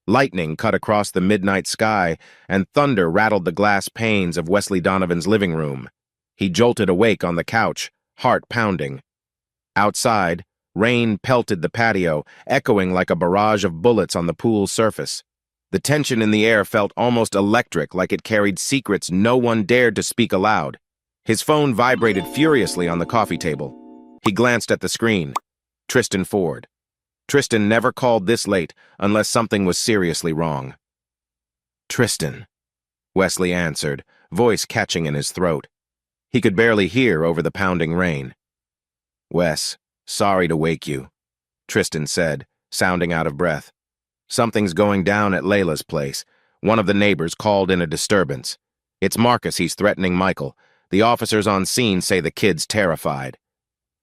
Lightning cut across the midnight sky, and thunder rattled the glass panes of Wesley Donovan's living room. He jolted awake on the couch, heart pounding. Outside, rain pelted the patio, echoing like a barrage of bullets on the pool's surface. The tension in the air felt almost electric, like it carried secrets no one dared to speak aloud. His phone vibrated furiously on the coffee table. He glanced at the screen. Tristan Ford. Tristan never called this late unless something was seriously wrong. "Tristan," Wesley answered, voice catching in his throat. He could barely hear over the pounding rain. "Wes, sorry to wake you," Tristan said, sounding out of breath. "Something's going down at Layla's place. One of the neighbors called in a disturbance. It's Marcus. He's threatening Michael. The officers on scene say the kid's terrified."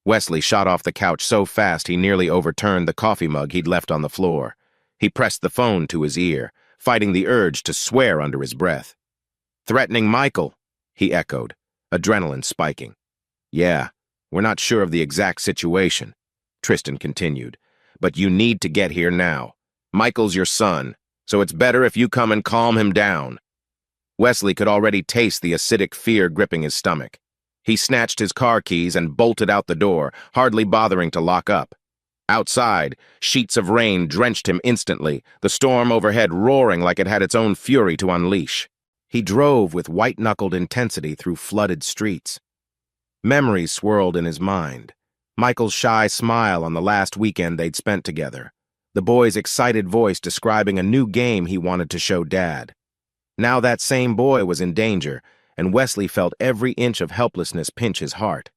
Wesley shot off the couch so fast he nearly overturned the coffee mug he'd left on the floor. He pressed the phone to his ear, fighting the urge to swear under his breath. "Threatening Michael," he echoed, adrenaline spiking. "Yeah, we're not sure of the exact situation," Tristan continued, "but you need to get here now. Michael's your son, so it's better if you come and calm him down." Wesley could already taste the acidic fear gripping his stomach. He snatched his car keys and bolted out the door, hardly bothering to lock up. Outside, sheets of rain drenched him instantly, the storm overhead roaring like it had its own fury to unleash. He drove with white-knuckled intensity through flooded streets. Memories swirled in his mind. Michael's shy smile on the last weekend they'd spent together. The boy's excited voice describing a new game he wanted to show Dad. Now that same boy was in danger, and Wesley felt every inch of helplessness pinch his heart.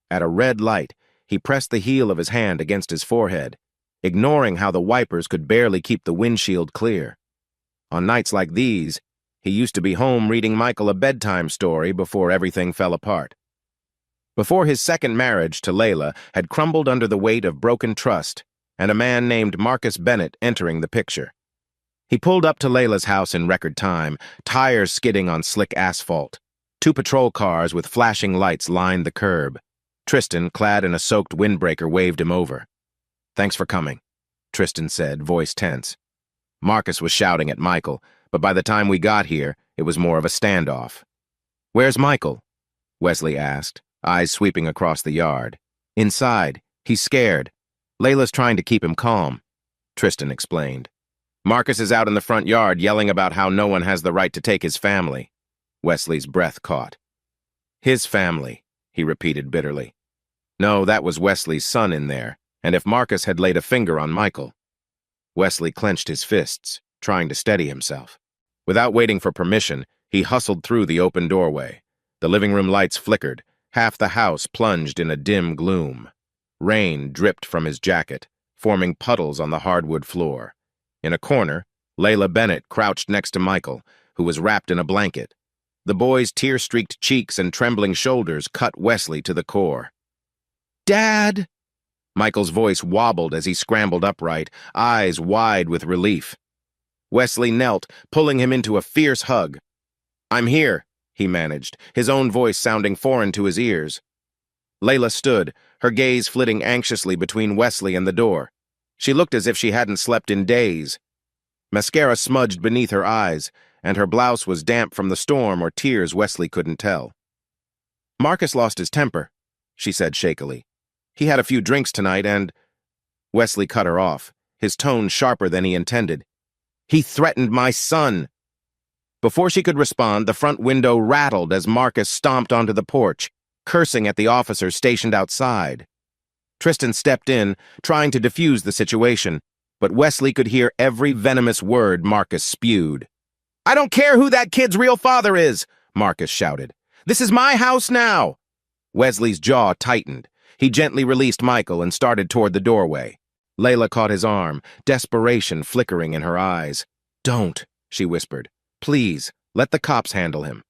At a red light, he pressed the heel of his hand against his forehead, ignoring how the wipers could barely keep the windshield clear. On nights like these, he used to be home reading Michael a bedtime story before everything fell apart. Before his second marriage to Layla had crumbled under the weight of broken trust and a man named Marcus Bennett entering the picture. He pulled up to Layla's house in record time, tires skidding on slick asphalt. 2 patrol cars with flashing lights lined the curb. Tristan, clad in a soaked windbreaker, waved him over. "Thanks for coming," Tristan said, voice tense. Marcus was shouting at Michael, but by the time we got here, it was more of a standoff. "Where's Michael?" Wesley asked, eyes sweeping across the yard. "Inside. He's scared. Layla's trying to keep him calm," Tristan explained. "Marcus is out in the front yard yelling about how no one has the right to take his family." Wesley's breath caught. "His family," he repeated bitterly. No, that was Wesley's son in there, and if Marcus had laid a finger on Michael. Wesley clenched his fists, trying to steady himself. Without waiting for permission, he hustled through the open doorway. The living room lights flickered, half the house plunged in a dim gloom. Rain dripped from his jacket, forming puddles on the hardwood floor. In a corner, Layla Bennett crouched next to Michael, who was wrapped in a blanket. The boy's tear-streaked cheeks and trembling shoulders cut Wesley to the core. "Dad!" Michael's voice wobbled as he scrambled upright, eyes wide with relief. Wesley knelt, pulling him into a fierce hug. "I'm here," he managed, his own voice sounding foreign to his ears. Layla stood, her gaze flitting anxiously between Wesley and the door. She looked as if she hadn't slept in days. Mascara smudged beneath her eyes, and her blouse was damp from the storm or tears Wesley couldn't tell. "Marcus lost his temper," she said shakily. "He had a few drinks tonight and—" Wesley cut her off, his tone sharper than he intended. "He threatened my son." Before she could respond, the front window rattled as Marcus stomped onto the porch, cursing at the officers stationed outside. Tristan stepped in, trying to defuse the situation, but Wesley could hear every venomous word Marcus spewed. "I don't care who that kid's real father is," Marcus shouted. "This is my house now." Wesley's jaw tightened. He gently released Michael and started toward the doorway. Layla caught his arm, desperation flickering in her eyes. "Don't," she whispered. "Please, let the cops handle him."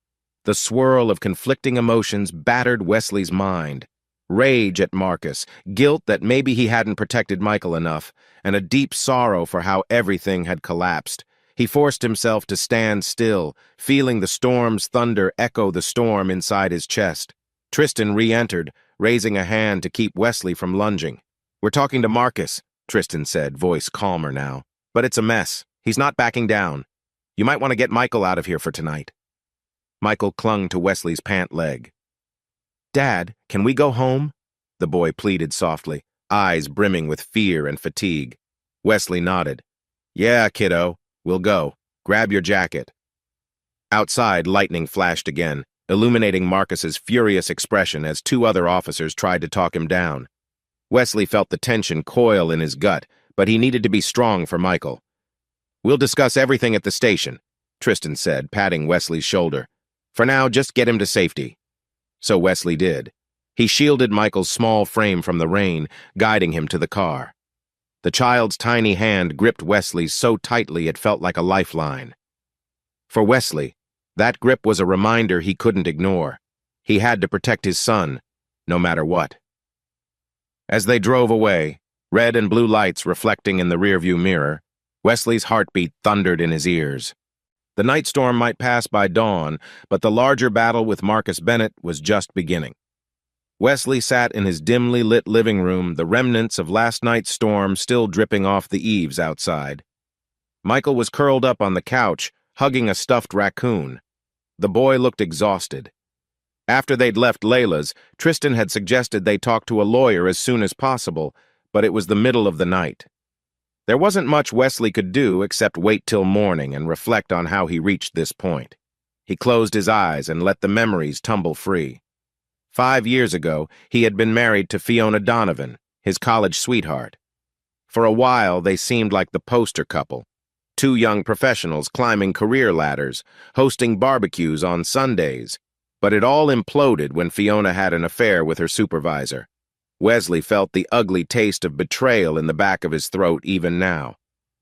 The swirl of conflicting emotions battered Wesley's mind. Rage at Marcus, guilt that maybe he hadn't protected Michael enough, and a deep sorrow for how everything had collapsed. He forced himself to stand still, feeling the storm's thunder echo the storm inside his chest. Tristan re-entered, raising a hand to keep Wesley from lunging. "We're talking to Marcus," Tristan said, voice calmer now. "But it's a mess. He's not backing down. You might want to get Michael out of here for tonight. Michael clung to Wesley's pant leg. Dad, can we go home? The boy pleaded softly, eyes brimming with fear and fatigue. Wesley nodded. Yeah, kiddo, we'll go. Grab your jacket. Outside, lightning flashed again, illuminating Marcus's furious expression as two other officers tried to talk him down. Wesley felt the tension coil in his gut, but he needed to be strong for Michael. We'll discuss everything at the station, Tristan said, patting Wesley's shoulder. For now, just get him to safety. So Wesley did. He shielded Michael's small frame from the rain, guiding him to the car. The child's tiny hand gripped Wesley's so tightly it felt like a lifeline. For Wesley, that grip was a reminder he couldn't ignore. He had to protect his son, no matter what. As they drove away, red and blue lights reflecting in the rearview mirror, Wesley's heartbeat thundered in his ears. The night storm might pass by dawn, but the larger battle with Marcus Bennett was just beginning. Wesley sat in his dimly lit living room, the remnants of last night's storm still dripping off the eaves outside. Michael was curled up on the couch, hugging a stuffed raccoon. The boy looked exhausted. After they'd left Layla's, Tristan had suggested they talk to a lawyer as soon as possible, but it was the middle of the night. There wasn't much Wesley could do except wait till morning and reflect on how he reached this point. He closed his eyes and let the memories tumble free. 5 years ago, he had been married to Fiona Donovan, his college sweetheart. For a while, they seemed like the poster couple. Two young professionals climbing career ladders, hosting barbecues on Sundays. But it all imploded when Fiona had an affair with her supervisor. Wesley felt the ugly taste of betrayal in the back of his throat even now.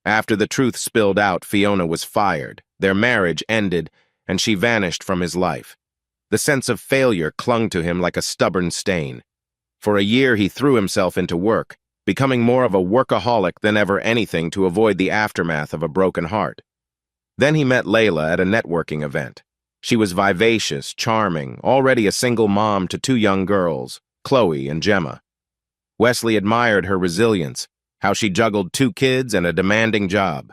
After the truth spilled out, Fiona was fired, their marriage ended, and she vanished from his life. The sense of failure clung to him like a stubborn stain. For a year he threw himself into work, becoming more of a workaholic than ever anything to avoid the aftermath of a broken heart. Then he met Layla at a networking event. She was vivacious, charming, already a single mom to two young girls, Chloe and Gemma. Wesley admired her resilience, how she juggled 2 kids and a demanding job.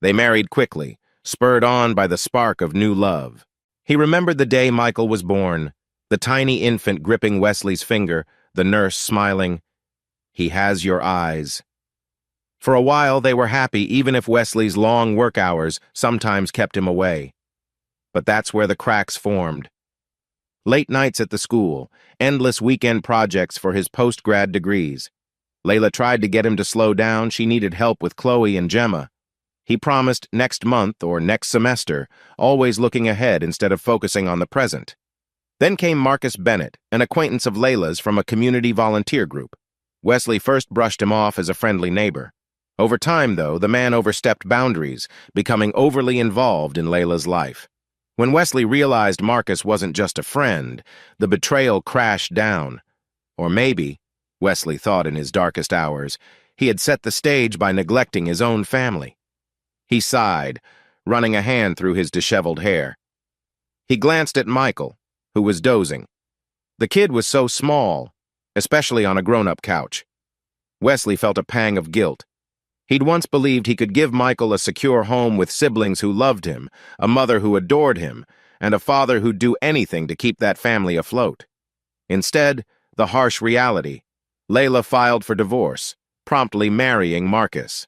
They married quickly, spurred on by the spark of new love. He remembered the day Michael was born, the tiny infant gripping Wesley's finger, the nurse smiling, "He has your eyes." For a while they were happy even if Wesley's long work hours sometimes kept him away. But that's where the cracks formed. Late nights at the school, endless weekend projects for his post-grad degrees. Layla tried to get him to slow down. She needed help with Chloe and Gemma. He promised next month or next semester, always looking ahead instead of focusing on the present. Then came Marcus Bennett, an acquaintance of Layla's from a community volunteer group. Wesley first brushed him off as a friendly neighbor. Over time, though, the man overstepped boundaries, becoming overly involved in Layla's life. When Wesley realized Marcus wasn't just a friend, the betrayal crashed down. Or maybe, Wesley thought in his darkest hours, he had set the stage by neglecting his own family. He sighed, running a hand through his disheveled hair. He glanced at Michael, who was dozing. The kid was so small, especially on a grown-up couch. Wesley felt a pang of guilt. He'd once believed he could give Michael a secure home with siblings who loved him, a mother who adored him, and a father who'd do anything to keep that family afloat. Instead, the harsh reality. Layla filed for divorce, promptly marrying Marcus.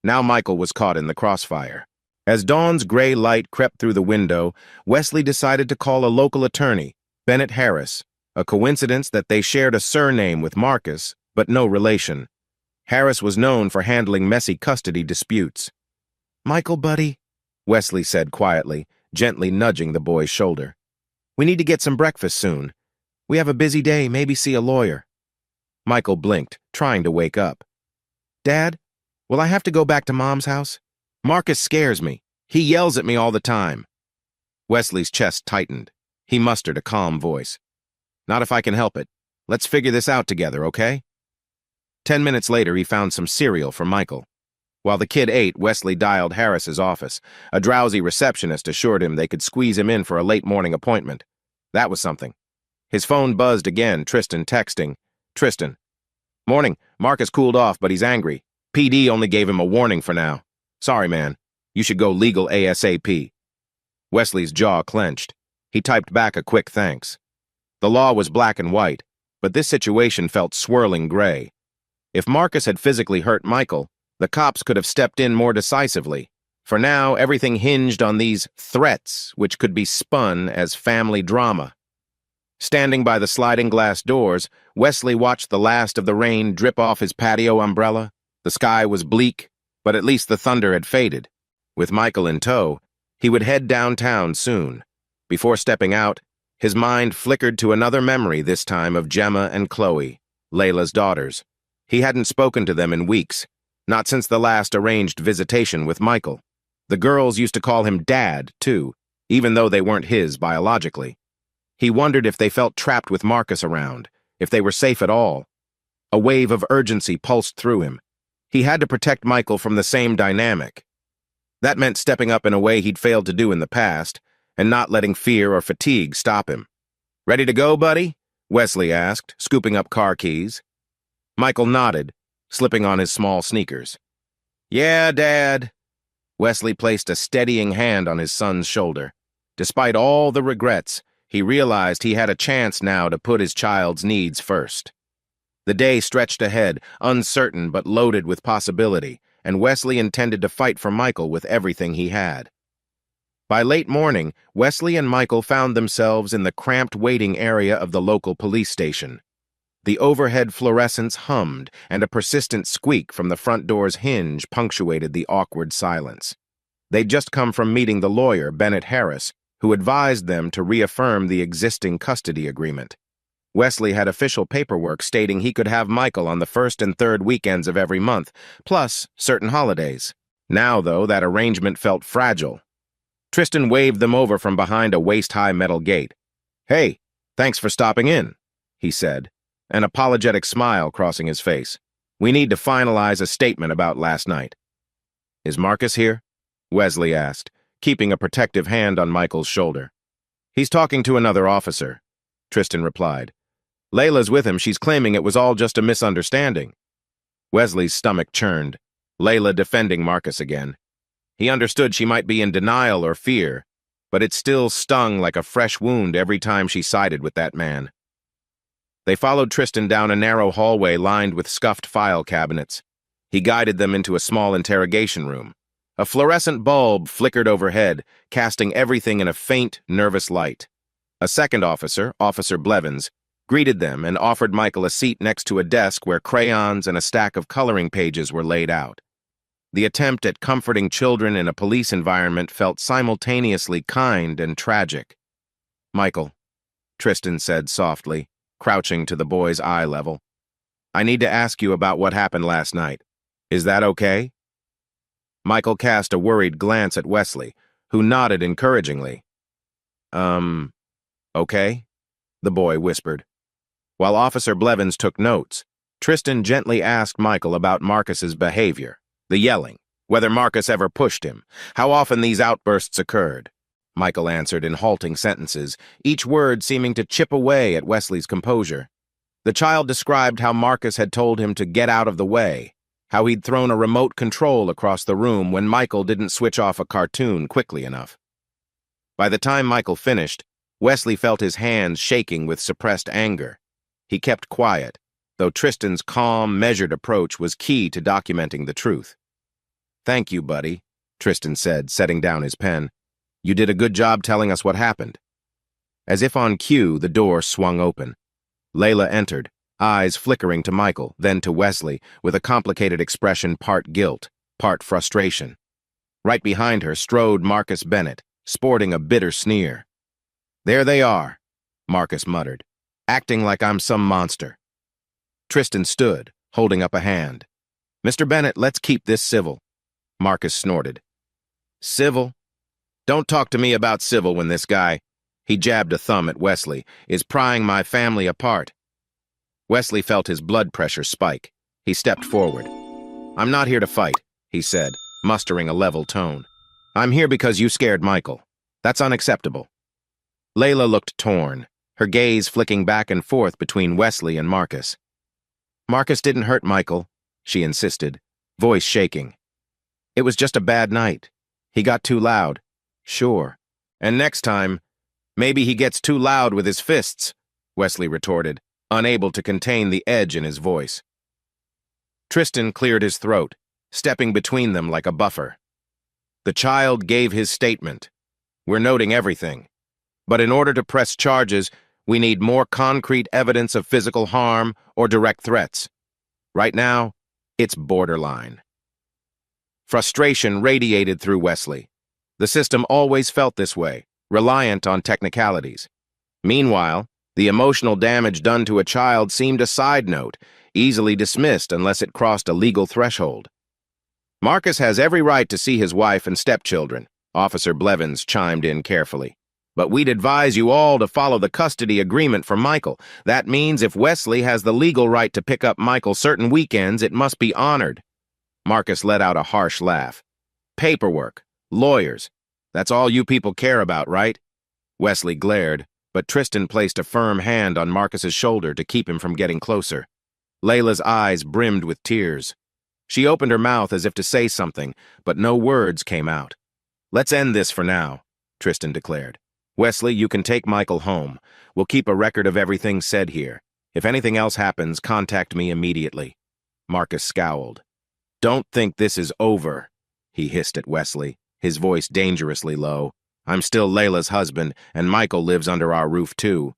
Now Michael was caught in the crossfire. As dawn's gray light crept through the window, Wesley decided to call a local attorney, Bennett Harris, a coincidence that they shared a surname with Marcus, but no relation. Harris was known for handling messy custody disputes. "Michael, buddy," Wesley said quietly, gently nudging the boy's shoulder. "We need to get some breakfast soon. We have a busy day, maybe see a lawyer." Michael blinked, trying to wake up. "Dad, will I have to go back to Mom's house? Marcus scares me. He yells at me all the time." Wesley's chest tightened. He mustered a calm voice. "Not if I can help it. Let's figure this out together, okay?" 10 minutes later, he found some cereal for Michael. While the kid ate, Wesley dialed Harris's office. A drowsy receptionist assured him they could squeeze him in for a late morning appointment. That was something. His phone buzzed again, Tristan texting. "Tristan. Morning. Marcus cooled off, but he's angry. PD only gave him a warning for now. Sorry, man. You should go legal ASAP. Wesley's jaw clenched. He typed back a quick thanks. The law was black and white, but this situation felt swirling gray. If Marcus had physically hurt Michael, the cops could have stepped in more decisively. For now, everything hinged on these threats, which could be spun as family drama. Standing by the sliding glass doors, Wesley watched the last of the rain drip off his patio umbrella. The sky was bleak, but at least the thunder had faded. With Michael in tow, he would head downtown soon. Before stepping out, his mind flickered to another memory, this time of Gemma and Chloe, Layla's daughters. He hadn't spoken to them in weeks, not since the last arranged visitation with Michael. The girls used to call him Dad, too, even though they weren't his biologically. He wondered if they felt trapped with Marcus around, if they were safe at all. A wave of urgency pulsed through him. He had to protect Michael from the same dynamic. That meant stepping up in a way he'd failed to do in the past, and not letting fear or fatigue stop him. "Ready to go, buddy?" Wesley asked, scooping up car keys. Michael nodded, slipping on his small sneakers. "Yeah, Dad." Wesley placed a steadying hand on his son's shoulder. Despite all the regrets, he realized he had a chance now to put his child's needs first. The day stretched ahead, uncertain but loaded with possibility, and Wesley intended to fight for Michael with everything he had. By late morning, Wesley and Michael found themselves in the cramped waiting area of the local police station. The overhead fluorescents hummed, and a persistent squeak from the front door's hinge punctuated the awkward silence. They'd just come from meeting the lawyer, Bennett Harris, who advised them to reaffirm the existing custody agreement. Wesley had official paperwork stating he could have Michael on the first and third weekends of every month, plus certain holidays. Now, though, that arrangement felt fragile. Tristan waved them over from behind a waist-high metal gate. "Hey, thanks for stopping in," he said, an apologetic smile crossing his face. "We need to finalize a statement about last night." "Is Marcus here?" Wesley asked, keeping a protective hand on Michael's shoulder. "He's talking to another officer," Tristan replied. "Layla's with him. She's claiming it was all just a misunderstanding." Wesley's stomach churned. Layla defending Marcus again. He understood she might be in denial or fear, but it still stung like a fresh wound every time she sided with that man. They followed Tristan down a narrow hallway lined with scuffed file cabinets. He guided them into a small interrogation room. A fluorescent bulb flickered overhead, casting everything in a faint, nervous light. A second officer, Officer Blevins, greeted them and offered Michael a seat next to a desk where crayons and a stack of coloring pages were laid out. The attempt at comforting children in a police environment felt simultaneously kind and tragic. "Michael," Tristan said softly, crouching to the boy's eye level, "I need to ask you about what happened last night. Is that okay?" Michael cast a worried glance at Wesley, who nodded encouragingly. Okay?" the boy whispered. While Officer Blevins took notes, Tristan gently asked Michael about Marcus's behavior, the yelling, whether Marcus ever pushed him, how often these outbursts occurred. Michael answered in halting sentences, each word seeming to chip away at Wesley's composure. The child described how Marcus had told him to get out of the way, how he'd thrown a remote control across the room when Michael didn't switch off a cartoon quickly enough. By the time Michael finished, Wesley felt his hands shaking with suppressed anger. He kept quiet, though Tristan's calm, measured approach was key to documenting the truth. "Thank you, buddy," Tristan said, setting down his pen. "You did a good job telling us what happened." As if on cue, the door swung open. Layla entered, eyes flickering to Michael, then to Wesley, with a complicated expression part guilt, part frustration. Right behind her strode Marcus Bennett, sporting a bitter sneer. "There they are," Marcus muttered, "acting like I'm some monster." Tristan stood, holding up a hand. "Mr. Bennett, let's keep this civil," Marcus snorted. "Civil? Don't talk to me about civil when this guy," he jabbed a thumb at Wesley, "is prying my family apart." Wesley felt his blood pressure spike. He stepped forward. "I'm not here to fight," he said, mustering a level tone. "I'm here because you scared Michael. That's unacceptable." Layla looked torn, her gaze flicking back and forth between Wesley and Marcus. "Marcus didn't hurt Michael," she insisted, voice shaking. "It was just a bad night. He got too loud. Sure. And next time, maybe he gets too loud with his fists, Wesley retorted, unable to contain the edge in his voice. Tristan cleared his throat, stepping between them like a buffer. The child gave his statement. We're noting everything. But in order to press charges, we need more concrete evidence of physical harm or direct threats. Right now, it's borderline. Frustration radiated through Wesley. The system always felt this way, reliant on technicalities. Meanwhile, the emotional damage done to a child seemed a side note, easily dismissed unless it crossed a legal threshold. Marcus has every right to see his wife and stepchildren, Officer Blevins chimed in carefully. But we'd advise you all to follow the custody agreement for Michael. That means if Wesley has the legal right to pick up Michael certain weekends, it must be honored. Marcus let out a harsh laugh. Paperwork, lawyers, that's all you people care about, right? Wesley glared, but Tristan placed a firm hand on Marcus's shoulder to keep him from getting closer. Layla's eyes brimmed with tears. She opened her mouth as if to say something, but no words came out. Let's end this for now, Tristan declared. Wesley, you can take Michael home. We'll keep a record of everything said here. If anything else happens, contact me immediately. Marcus scowled. Don't think this is over, he hissed at Wesley, his voice dangerously low. I'm still Layla's husband, and Michael lives under our roof too.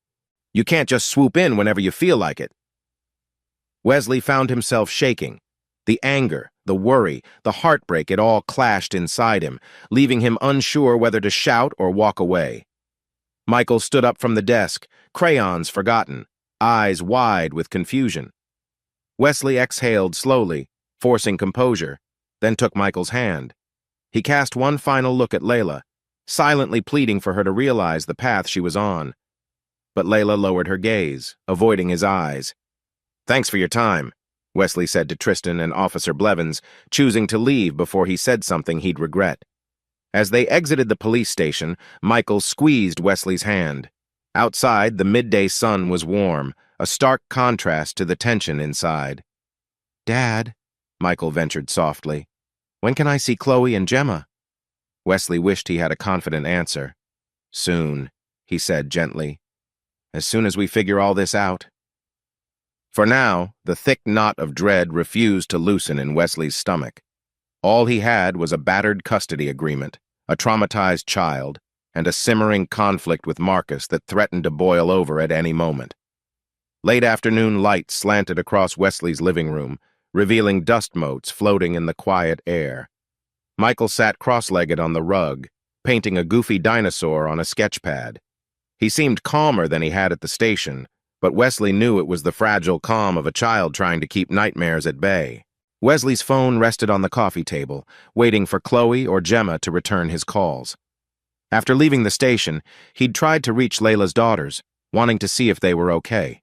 You can't just swoop in whenever you feel like it. Wesley found himself shaking. The anger, the worry, the heartbreak, it all clashed inside him, leaving him unsure whether to shout or walk away. Michael stood up from the desk, crayons forgotten, eyes wide with confusion. Wesley exhaled slowly, forcing composure, then took Michael's hand. He cast one final look at Layla, silently pleading for her to realize the path she was on. But Layla lowered her gaze, avoiding his eyes. Thanks for your time, Wesley said to Tristan and Officer Blevins, choosing to leave before he said something he'd regret. As they exited the police station, Michael squeezed Wesley's hand. Outside, the midday sun was warm, a stark contrast to the tension inside. Dad, Michael ventured softly, when can I see Chloe and Gemma? Wesley wished he had a confident answer. Soon, he said gently. As soon as we figure all this out. For now, the thick knot of dread refused to loosen in Wesley's stomach. All he had was a battered custody agreement, a traumatized child, and a simmering conflict with Marcus that threatened to boil over at any moment. Late afternoon light slanted across Wesley's living room, revealing dust motes floating in the quiet air. Michael sat cross-legged on the rug, painting a goofy dinosaur on a sketch pad. He seemed calmer than he had at the station, but Wesley knew it was the fragile calm of a child trying to keep nightmares at bay. Wesley's phone rested on the coffee table, waiting for Chloe or Gemma to return his calls. After leaving the station, he'd tried to reach Layla's daughters, wanting to see if they were okay.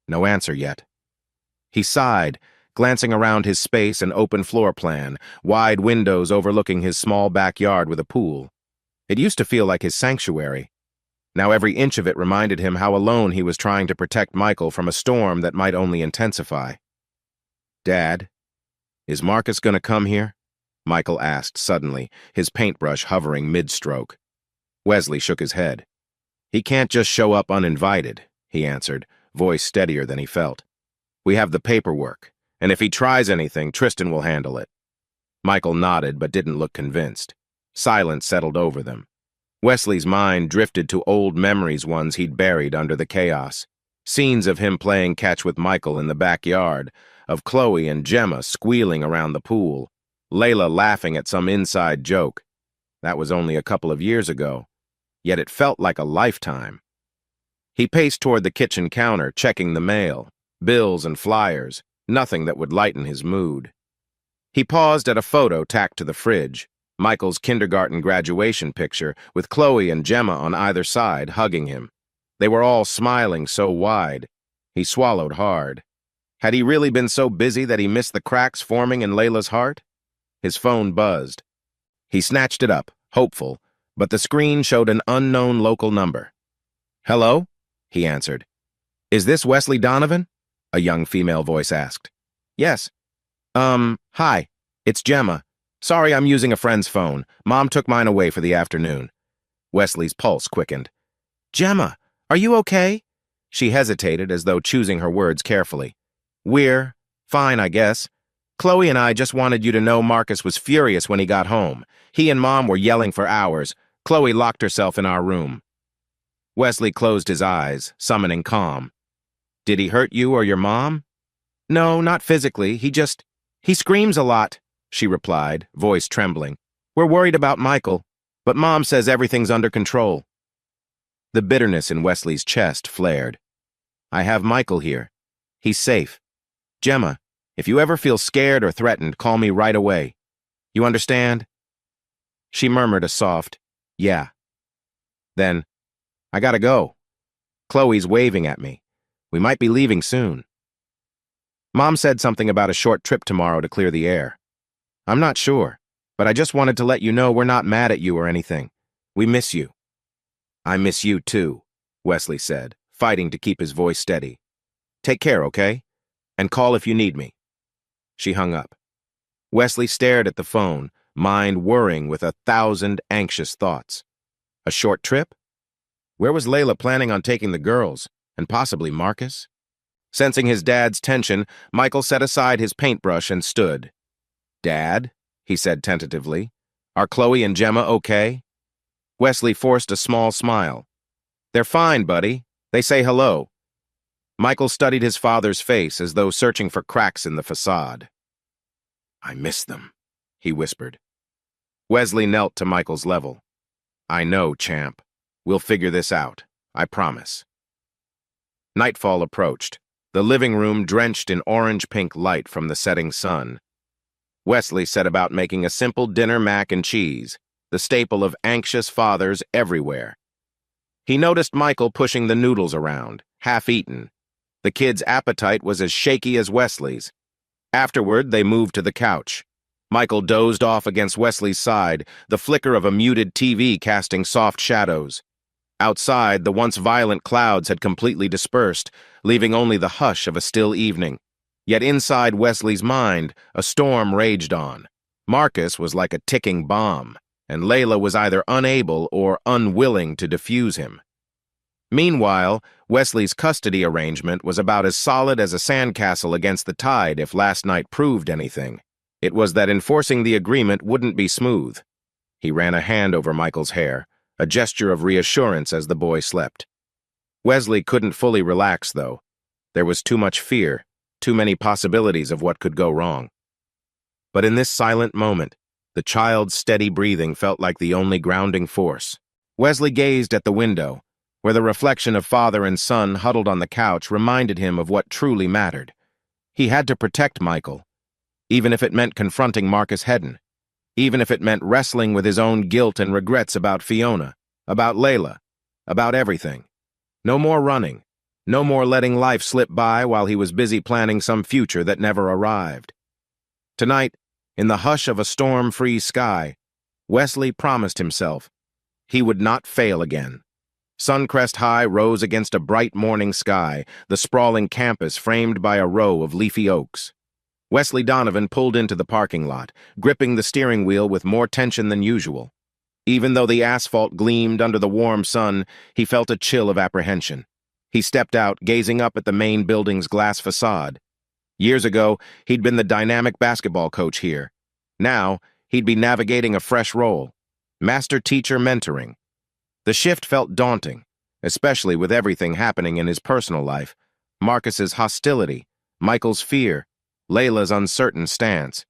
No answer yet. He sighed, glancing around his space and open floor plan, wide windows overlooking his small backyard with a pool. It used to feel like his sanctuary. Now every inch of it reminded him how alone he was trying to protect Michael from a storm that might only intensify. Dad, is Marcus going to come here? Michael asked suddenly, his paintbrush hovering mid-stroke. Wesley shook his head. He can't just show up uninvited, he answered, voice steadier than he felt. We have the paperwork, and if he tries anything, Tristan will handle it. Michael nodded but didn't look convinced. Silence settled over them. Wesley's mind drifted to old memories, ones he'd buried under the chaos. Scenes of him playing catch with Michael in the backyard, of Chloe and Gemma squealing around the pool, Layla laughing at some inside joke. That was only a couple of years ago, yet it felt like a lifetime. He paced toward the kitchen counter, checking the mail, bills and flyers, nothing that would lighten his mood. He paused at a photo tacked to the fridge, Michael's kindergarten graduation picture, with Chloe and Gemma on either side, hugging him. They were all smiling so wide. He swallowed hard. Had he really been so busy that he missed the cracks forming in Layla's heart? His phone buzzed. He snatched it up, hopeful, but the screen showed an unknown local number. Hello? He answered. Is this Wesley Donovan? A young female voice asked. Yes. Hi, it's Gemma. Sorry, I'm using a friend's phone. Mom took mine away for the afternoon. Wesley's pulse quickened. Gemma, are you okay? She hesitated as though choosing her words carefully. We're fine, I guess. Chloe and I just wanted you to know Marcus was furious when he got home. He and Mom were yelling for hours. Chloe locked herself in our room. Wesley closed his eyes, summoning calm. Did he hurt you or your mom? No, not physically. He screams a lot, she replied, voice trembling. We're worried about Michael, but Mom says everything's under control. The bitterness in Wesley's chest flared. I have Michael here. He's safe. Gemma, if you ever feel scared or threatened, call me right away. You understand? She murmured a soft, yeah. Then, I gotta go. Chloe's waving at me. We might be leaving soon. Mom said something about a short trip tomorrow to clear the air. I'm not sure, but I just wanted to let you know we're not mad at you or anything. We miss you. I miss you too, Wesley said, fighting to keep his voice steady. Take care, okay? And call if you need me. She hung up. Wesley stared at the phone, mind whirring with 1,000 anxious thoughts. A short trip? Where was Layla planning on taking the girls, and possibly Marcus? Sensing his dad's tension, Michael set aside his paintbrush and stood. Dad, he said tentatively, are Chloe and Gemma okay? Wesley forced a small smile. They're fine, buddy. They say hello. Michael studied his father's face as though searching for cracks in the facade. I miss them, he whispered. Wesley knelt to Michael's level. I know, champ. We'll figure this out. I promise. Nightfall approached, the living room drenched in orange-pink light from the setting sun. Wesley set about making a simple dinner mac and cheese, the staple of anxious fathers everywhere. He noticed Michael pushing the noodles around, half-eaten. The kid's appetite was as shaky as Wesley's. Afterward, they moved to the couch. Michael dozed off against Wesley's side, the flicker of a muted TV casting soft shadows. Outside, the once violent clouds had completely dispersed, leaving only the hush of a still evening. Yet inside Wesley's mind, a storm raged on. Marcus was like a ticking bomb, and Layla was either unable or unwilling to defuse him. Meanwhile, Wesley's custody arrangement was about as solid as a sandcastle against the tide if last night proved anything. It was that enforcing the agreement wouldn't be smooth. He ran a hand over Michael's hair, a gesture of reassurance as the boy slept. Wesley couldn't fully relax, though. There was too much fear, too many possibilities of what could go wrong. But in this silent moment, the child's steady breathing felt like the only grounding force. Wesley gazed at the window, where the reflection of father and son huddled on the couch reminded him of what truly mattered. He had to protect Michael, even if it meant confronting Marcus Hedden, even if it meant wrestling with his own guilt and regrets about Fiona, about Layla, about everything. No more running, no more letting life slip by while he was busy planning some future that never arrived. Tonight, in the hush of a storm-free sky, Wesley promised himself he would not fail again. Suncrest High rose against a bright morning sky, the sprawling campus framed by a row of leafy oaks. Wesley Donovan pulled into the parking lot, gripping the steering wheel with more tension than usual. Even though the asphalt gleamed under the warm sun, he felt a chill of apprehension. He stepped out, gazing up at the main building's glass facade. Years ago, he'd been the dynamic basketball coach here. Now, he'd be navigating a fresh role, master-teacher mentoring. The shift felt daunting, especially with everything happening in his personal life. Marcus's hostility, Michael's fear, Layla's uncertain stance.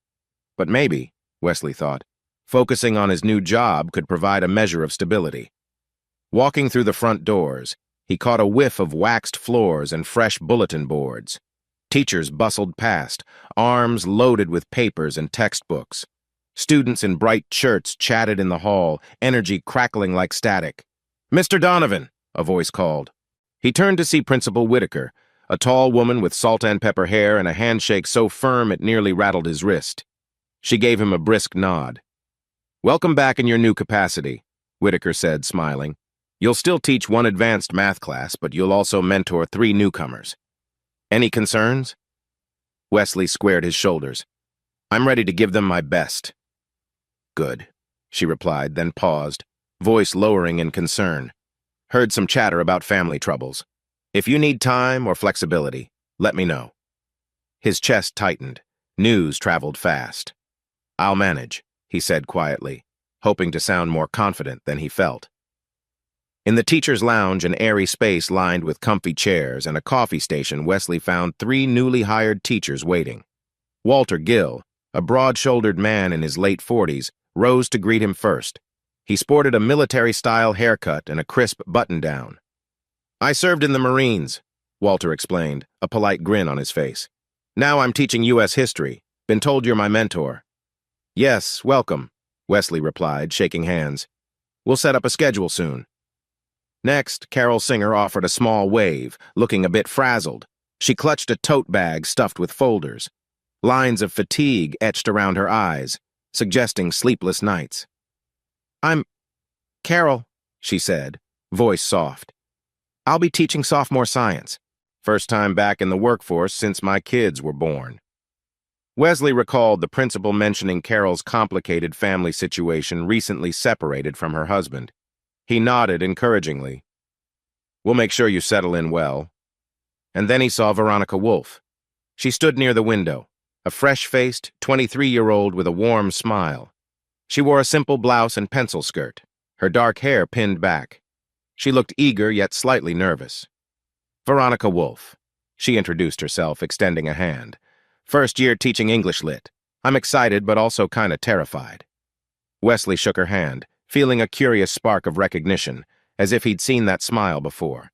But maybe, Wesley thought, focusing on his new job could provide a measure of stability. Walking through the front doors, he caught a whiff of waxed floors and fresh bulletin boards. Teachers bustled past, arms loaded with papers and textbooks. Students in bright shirts chatted in the hall, energy crackling like static. "Mr. Donovan," a voice called. He turned to see Principal Whitaker, a tall woman with salt and pepper hair and a handshake so firm it nearly rattled his wrist. She gave him a brisk nod. "Welcome back in your new capacity," Whitaker said, smiling. "You'll still teach one advanced math class, but you'll also mentor 3 newcomers. Any concerns?" Wesley squared his shoulders. "I'm ready to give them my best." Good, she replied, then paused, voice lowering in concern. Heard some chatter about family troubles. If you need time or flexibility, let me know. His chest tightened. News traveled fast. I'll manage, he said quietly, hoping to sound more confident than he felt. In the teacher's lounge, an airy space lined with comfy chairs and a coffee station, Wesley found 3 newly hired teachers waiting. Walter Gill, a broad-shouldered man in his late 40s, rose to greet him first. He sported a military-style haircut and a crisp button-down. I served in the Marines, Walter explained, a polite grin on his face. Now I'm teaching U.S. history. Been told you're my mentor. Yes, welcome, Wesley replied, shaking hands. We'll set up a schedule soon. Next, Carol Singer offered a small wave, looking a bit frazzled. She clutched a tote bag stuffed with folders. Lines of fatigue etched around her eyes, suggesting sleepless nights. I'm Carol, she said, voice soft. I'll be teaching sophomore science. First time back in the workforce since my kids were born. Wesley recalled the principal mentioning Carol's complicated family situation, recently separated from her husband. He nodded encouragingly. We'll make sure you settle in well. And then he saw Veronica Wolf. She stood near the window, a fresh-faced, 23-year-old with a warm smile. She wore a simple blouse and pencil skirt, her dark hair pinned back. She looked eager yet slightly nervous. Veronica Wolf, she introduced herself, extending a hand. First year teaching English Lit. I'm excited but also kinda terrified. Wesley shook her hand, feeling a curious spark of recognition, as if he'd seen that smile before.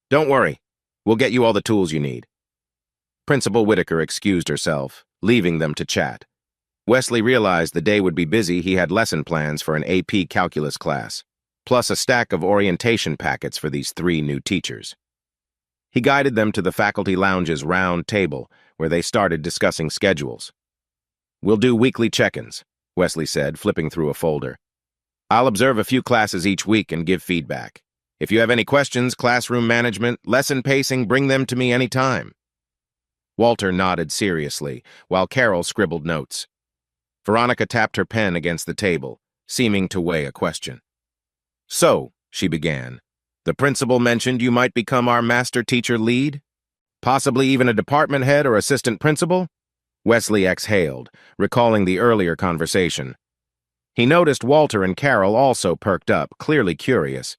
Don't worry, we'll get you all the tools you need. Principal Whitaker excused herself, leaving them to chat. Wesley realized the day would be busy. He had lesson plans for an AP calculus class, plus a stack of orientation packets for these 3 new teachers. He guided them to the faculty lounge's round table, where they started discussing schedules. We'll do weekly check-ins, Wesley said, flipping through a folder. I'll observe a few classes each week and give feedback. If you have any questions, classroom management, lesson pacing, bring them to me anytime. Walter nodded seriously, while Carol scribbled notes. Veronica tapped her pen against the table, seeming to weigh a question. So, she began, the principal mentioned you might become our master teacher lead? Possibly even a department head or assistant principal? Wesley exhaled, recalling the earlier conversation. He noticed Walter and Carol also perked up, clearly curious.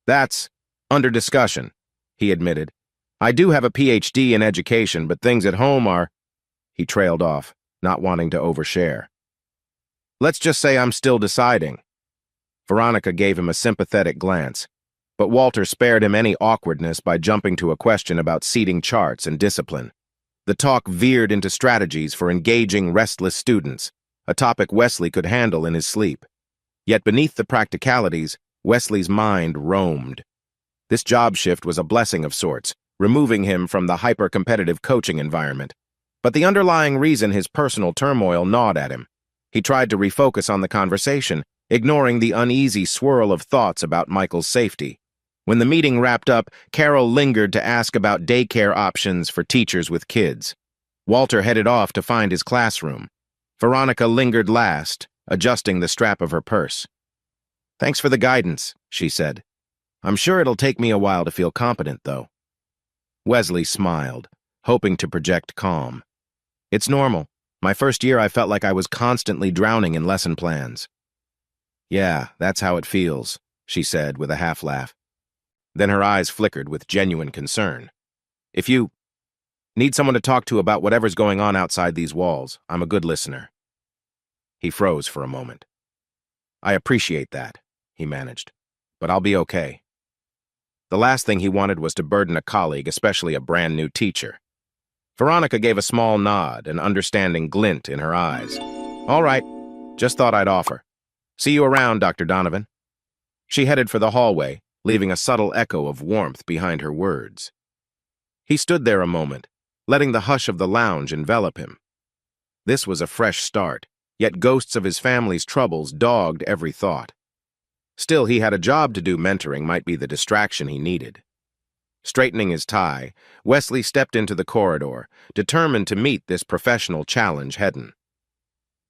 That's under discussion, he admitted. I do have a PhD in education, but things at home are... He trailed off, not wanting to overshare. Let's just say I'm still deciding. Veronica gave him a sympathetic glance, but Walter spared him any awkwardness by jumping to a question about seating charts and discipline. The talk veered into strategies for engaging restless students, a topic Wesley could handle in his sleep. Yet beneath the practicalities, Wesley's mind roamed. This job shift was a blessing of sorts, removing him from the hyper-competitive coaching environment. But the underlying reason his personal turmoil gnawed at him. He tried to refocus on the conversation, ignoring the uneasy swirl of thoughts about Michael's safety. When the meeting wrapped up, Carol lingered to ask about daycare options for teachers with kids. Walter headed off to find his classroom. Veronica lingered last, adjusting the strap of her purse. Thanks for the guidance, she said. I'm sure it'll take me a while to feel competent, though. Wesley smiled, hoping to project calm. It's normal. My first year I felt like I was constantly drowning in lesson plans. Yeah, that's how it feels, she said with a half-laugh. Then her eyes flickered with genuine concern. If you need someone to talk to about whatever's going on outside these walls, I'm a good listener. He froze for a moment. I appreciate that, he managed, but I'll be okay. The last thing he wanted was to burden a colleague, especially a brand new teacher. Veronica gave a small nod, an understanding glint in her eyes. All right, just thought I'd offer. See you around, Dr. Donovan. She headed for the hallway, leaving a subtle echo of warmth behind her words. He stood there a moment, letting the hush of the lounge envelop him. This was a fresh start, yet ghosts of his family's troubles dogged every thought. Still, he had a job to do. Mentoring might be the distraction he needed. Straightening his tie, Wesley stepped into the corridor, determined to meet this professional challenge head-on.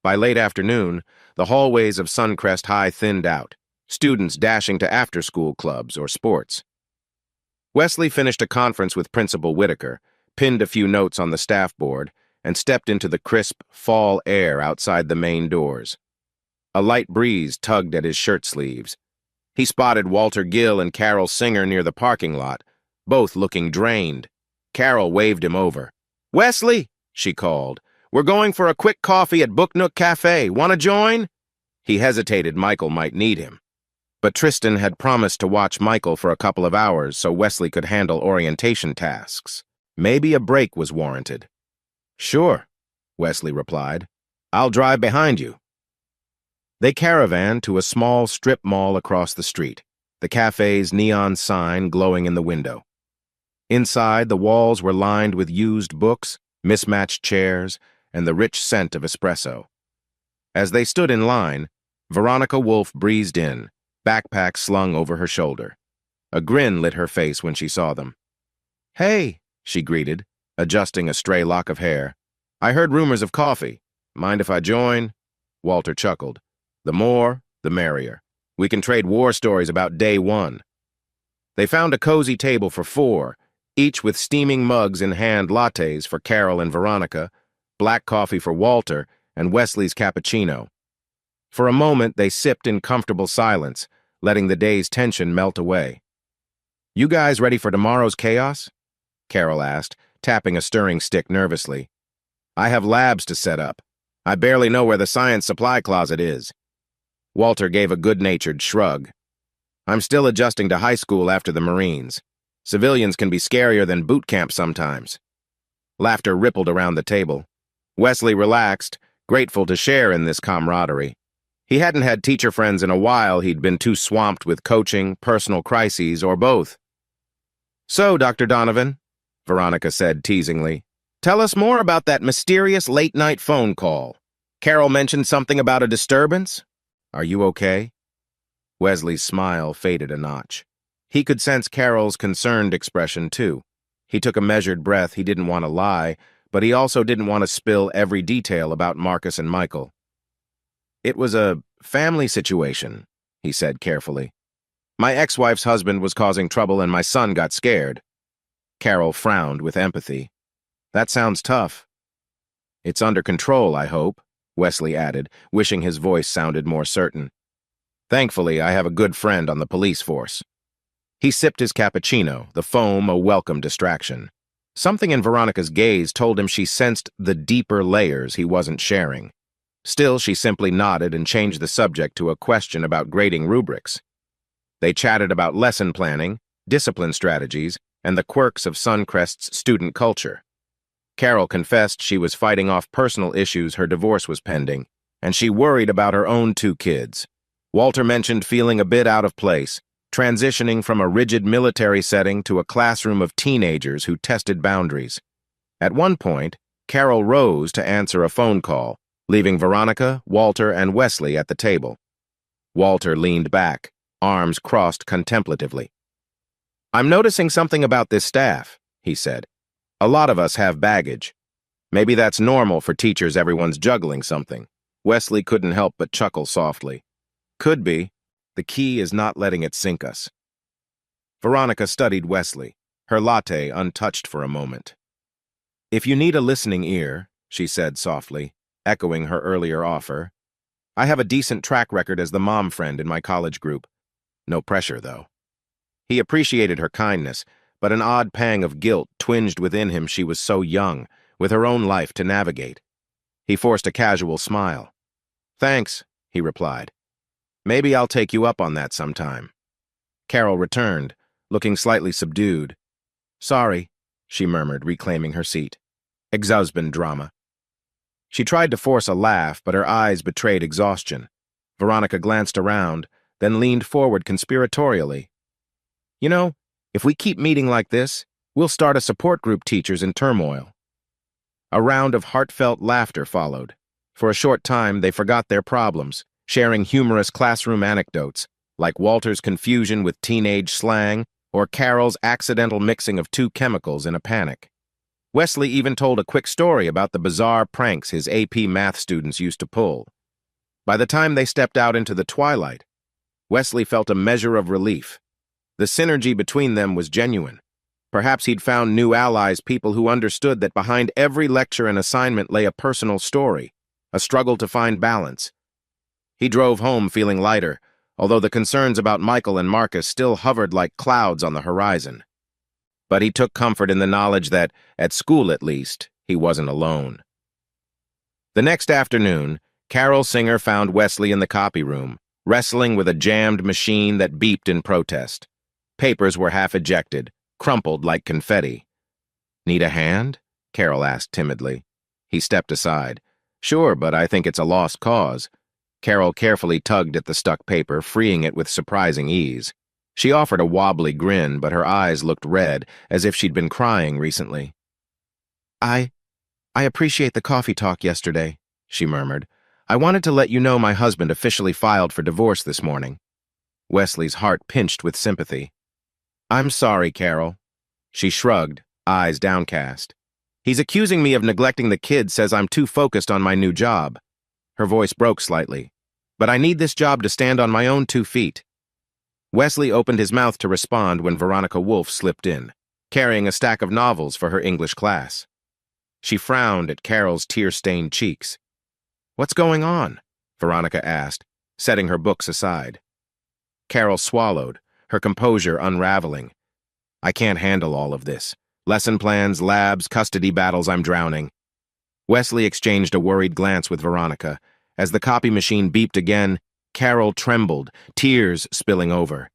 By late afternoon, the hallways of Suncrest High thinned out, students dashing to after-school clubs or sports. Wesley finished a conference with Principal Whitaker, pinned a few notes on the staff board, and stepped into the crisp, fall air outside the main doors. A light breeze tugged at his shirt sleeves. He spotted Walter Gill and Carol Singer near the parking lot, both looking drained. Carol waved him over. "Wesley," she called, "we're going for a quick coffee at Book Nook Cafe. Want to join?" He hesitated Michael might need him. But Tristan had promised to watch Michael for a couple of hours so Wesley could handle orientation tasks. Maybe a break was warranted. "Sure," Wesley replied. "I'll drive behind you." They caravanned to a small strip mall across the street, the cafe's neon sign glowing in the window. Inside, the walls were lined with used books, mismatched chairs, and the rich scent of espresso. As they stood in line, Veronica Wolf breezed in, backpack slung over her shoulder. A grin lit her face when she saw them. "Hey," she greeted, adjusting a stray lock of hair. "I heard rumors of coffee. Mind if I join?" Walter chuckled. "The more, the merrier. We can trade war stories about day one." They found a cozy table for four, each with steaming mugs in hand, lattes for Carol and Veronica, black coffee for Walter, and Wesley's cappuccino. For a moment, they sipped in comfortable silence, letting the day's tension melt away. "You guys ready for tomorrow's chaos?" Carol asked, tapping a stirring stick nervously. "I have labs to set up. I barely know where the science supply closet is." Walter gave a good-natured shrug. "I'm still adjusting to high school after the Marines. Civilians can be scarier than boot camp sometimes." Laughter rippled around the table. Wesley relaxed, grateful to share in this camaraderie. He hadn't had teacher friends in a while. He'd been too swamped with coaching, personal crises, or both. "So, Dr. Donovan," Veronica said teasingly, "tell us more about that mysterious late-night phone call. Carol mentioned something about a disturbance. Are you okay?" Wesley's smile faded a notch. He could sense Carol's concerned expression, too. He took a measured breath. He didn't want to lie, but he also didn't want to spill every detail about Marcus and Michael. "It was a family situation," he said carefully. "My ex-wife's husband was causing trouble and my son got scared." Carol frowned with empathy. "That sounds tough." "It's under control, I hope," Wesley added, wishing his voice sounded more certain. "Thankfully, I have a good friend on the police force." He sipped his cappuccino, the foam a welcome distraction. Something in Veronica's gaze told him she sensed the deeper layers he wasn't sharing. Still, she simply nodded and changed the subject to a question about grading rubrics. They chatted about lesson planning, discipline strategies, and the quirks of Suncrest's student culture. Carol confessed she was fighting off personal issues her divorce was pending, and she worried about her own two kids. Walter mentioned feeling a bit out of place, transitioning from a rigid military setting to a classroom of teenagers who tested boundaries. At one point, Carol rose to answer a phone call, leaving Veronica, Walter, and Wesley at the table. Walter leaned back, arms crossed contemplatively. "I'm noticing something about this staff," he said. "A lot of us have baggage. Maybe that's normal for teachers. Everyone's juggling something." Wesley couldn't help but chuckle softly. "Could be. The key is not letting it sink us." Veronica studied Wesley, her latte untouched for a moment. "If you need a listening ear," she said softly, echoing her earlier offer, "I have a decent track record as the mom friend in my college group. No pressure, though." He appreciated her kindness, but an odd pang of guilt twinged within him. She was so young, with her own life to navigate. He forced a casual smile. "Thanks," he replied. "Maybe I'll take you up on that sometime." Carol returned, looking slightly subdued. "Sorry," she murmured, reclaiming her seat. "Ex-husband drama." She tried to force a laugh, but her eyes betrayed exhaustion. Veronica glanced around, then leaned forward conspiratorially. "You know, if we keep meeting like this, we'll start a support group teachers in turmoil." A round of heartfelt laughter followed. For a short time, they forgot their problems, sharing humorous classroom anecdotes, like Walter's confusion with teenage slang or Carol's accidental mixing of two chemicals in a panic. Wesley even told a quick story about the bizarre pranks his AP math students used to pull. By the time they stepped out into the twilight, Wesley felt a measure of relief. The synergy between them was genuine. Perhaps he'd found new allies, people who understood that behind every lecture and assignment lay a personal story, a struggle to find balance. He drove home feeling lighter, although the concerns about Michael and Marcus still hovered like clouds on the horizon. But he took comfort in the knowledge that, at school at least, he wasn't alone. The next afternoon, Carol Singer found Wesley in the copy room, wrestling with a jammed machine that beeped in protest. Papers were half ejected, crumpled like confetti. "Need a hand?" Carol asked timidly. He stepped aside. "Sure, but I think it's a lost cause." Carol carefully tugged at the stuck paper, freeing it with surprising ease. She offered a wobbly grin, but her eyes looked red, as if she'd been crying recently. I appreciate the coffee talk yesterday," she murmured. "I wanted to let you know my husband officially filed for divorce this morning." Wesley's heart pinched with sympathy. "I'm sorry, Carol." She shrugged, eyes downcast. "He's accusing me of neglecting the kids, says I'm too focused on my new job." Her voice broke slightly. "But I need this job to stand on my own 2 feet." Wesley opened his mouth to respond when Veronica Wolf slipped in, carrying a stack of novels for her English class. She frowned at Carol's tear-stained cheeks. "What's going on?" Veronica asked, setting her books aside. Carol swallowed, her composure unraveling. "I can't handle all of this. Lesson plans, labs, custody battles, I'm drowning." Wesley exchanged a worried glance with Veronica. As the copy machine beeped again, Carol trembled, tears spilling over.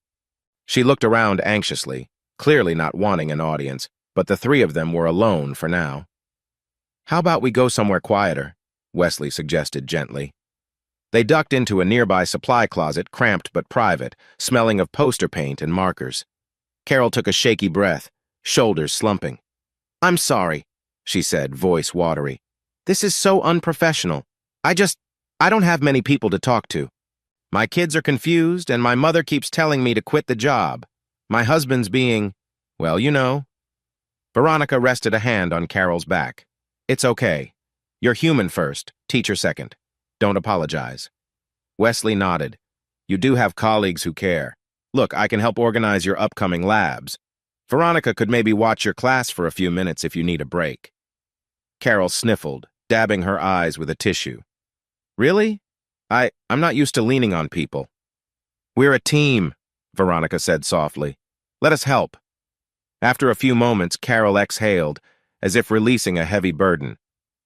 She looked around anxiously, clearly not wanting an audience, but the 3 of them were alone for now. "How about we go somewhere quieter?" Wesley suggested gently. They ducked into a nearby supply closet, cramped but private, smelling of poster paint and markers. Carol took a shaky breath, shoulders slumping. "I'm sorry," she said, voice watery. "This is so unprofessional. I don't have many people to talk to. My kids are confused, and my mother keeps telling me to quit the job. My husband's being, well, you know." Veronica rested a hand on Carol's back. "It's okay. You're human first, teacher second. Don't apologize." Wesley nodded. "You do have colleagues who care. Look, I can help organize your upcoming labs. Veronica could maybe watch your class for a few minutes if you need a break." Carol sniffled, dabbing her eyes with a tissue. "Really? I'm not used to leaning on people." "We're a team," Veronica said softly. "Let us help." After a few moments, Carol exhaled, as if releasing a heavy burden.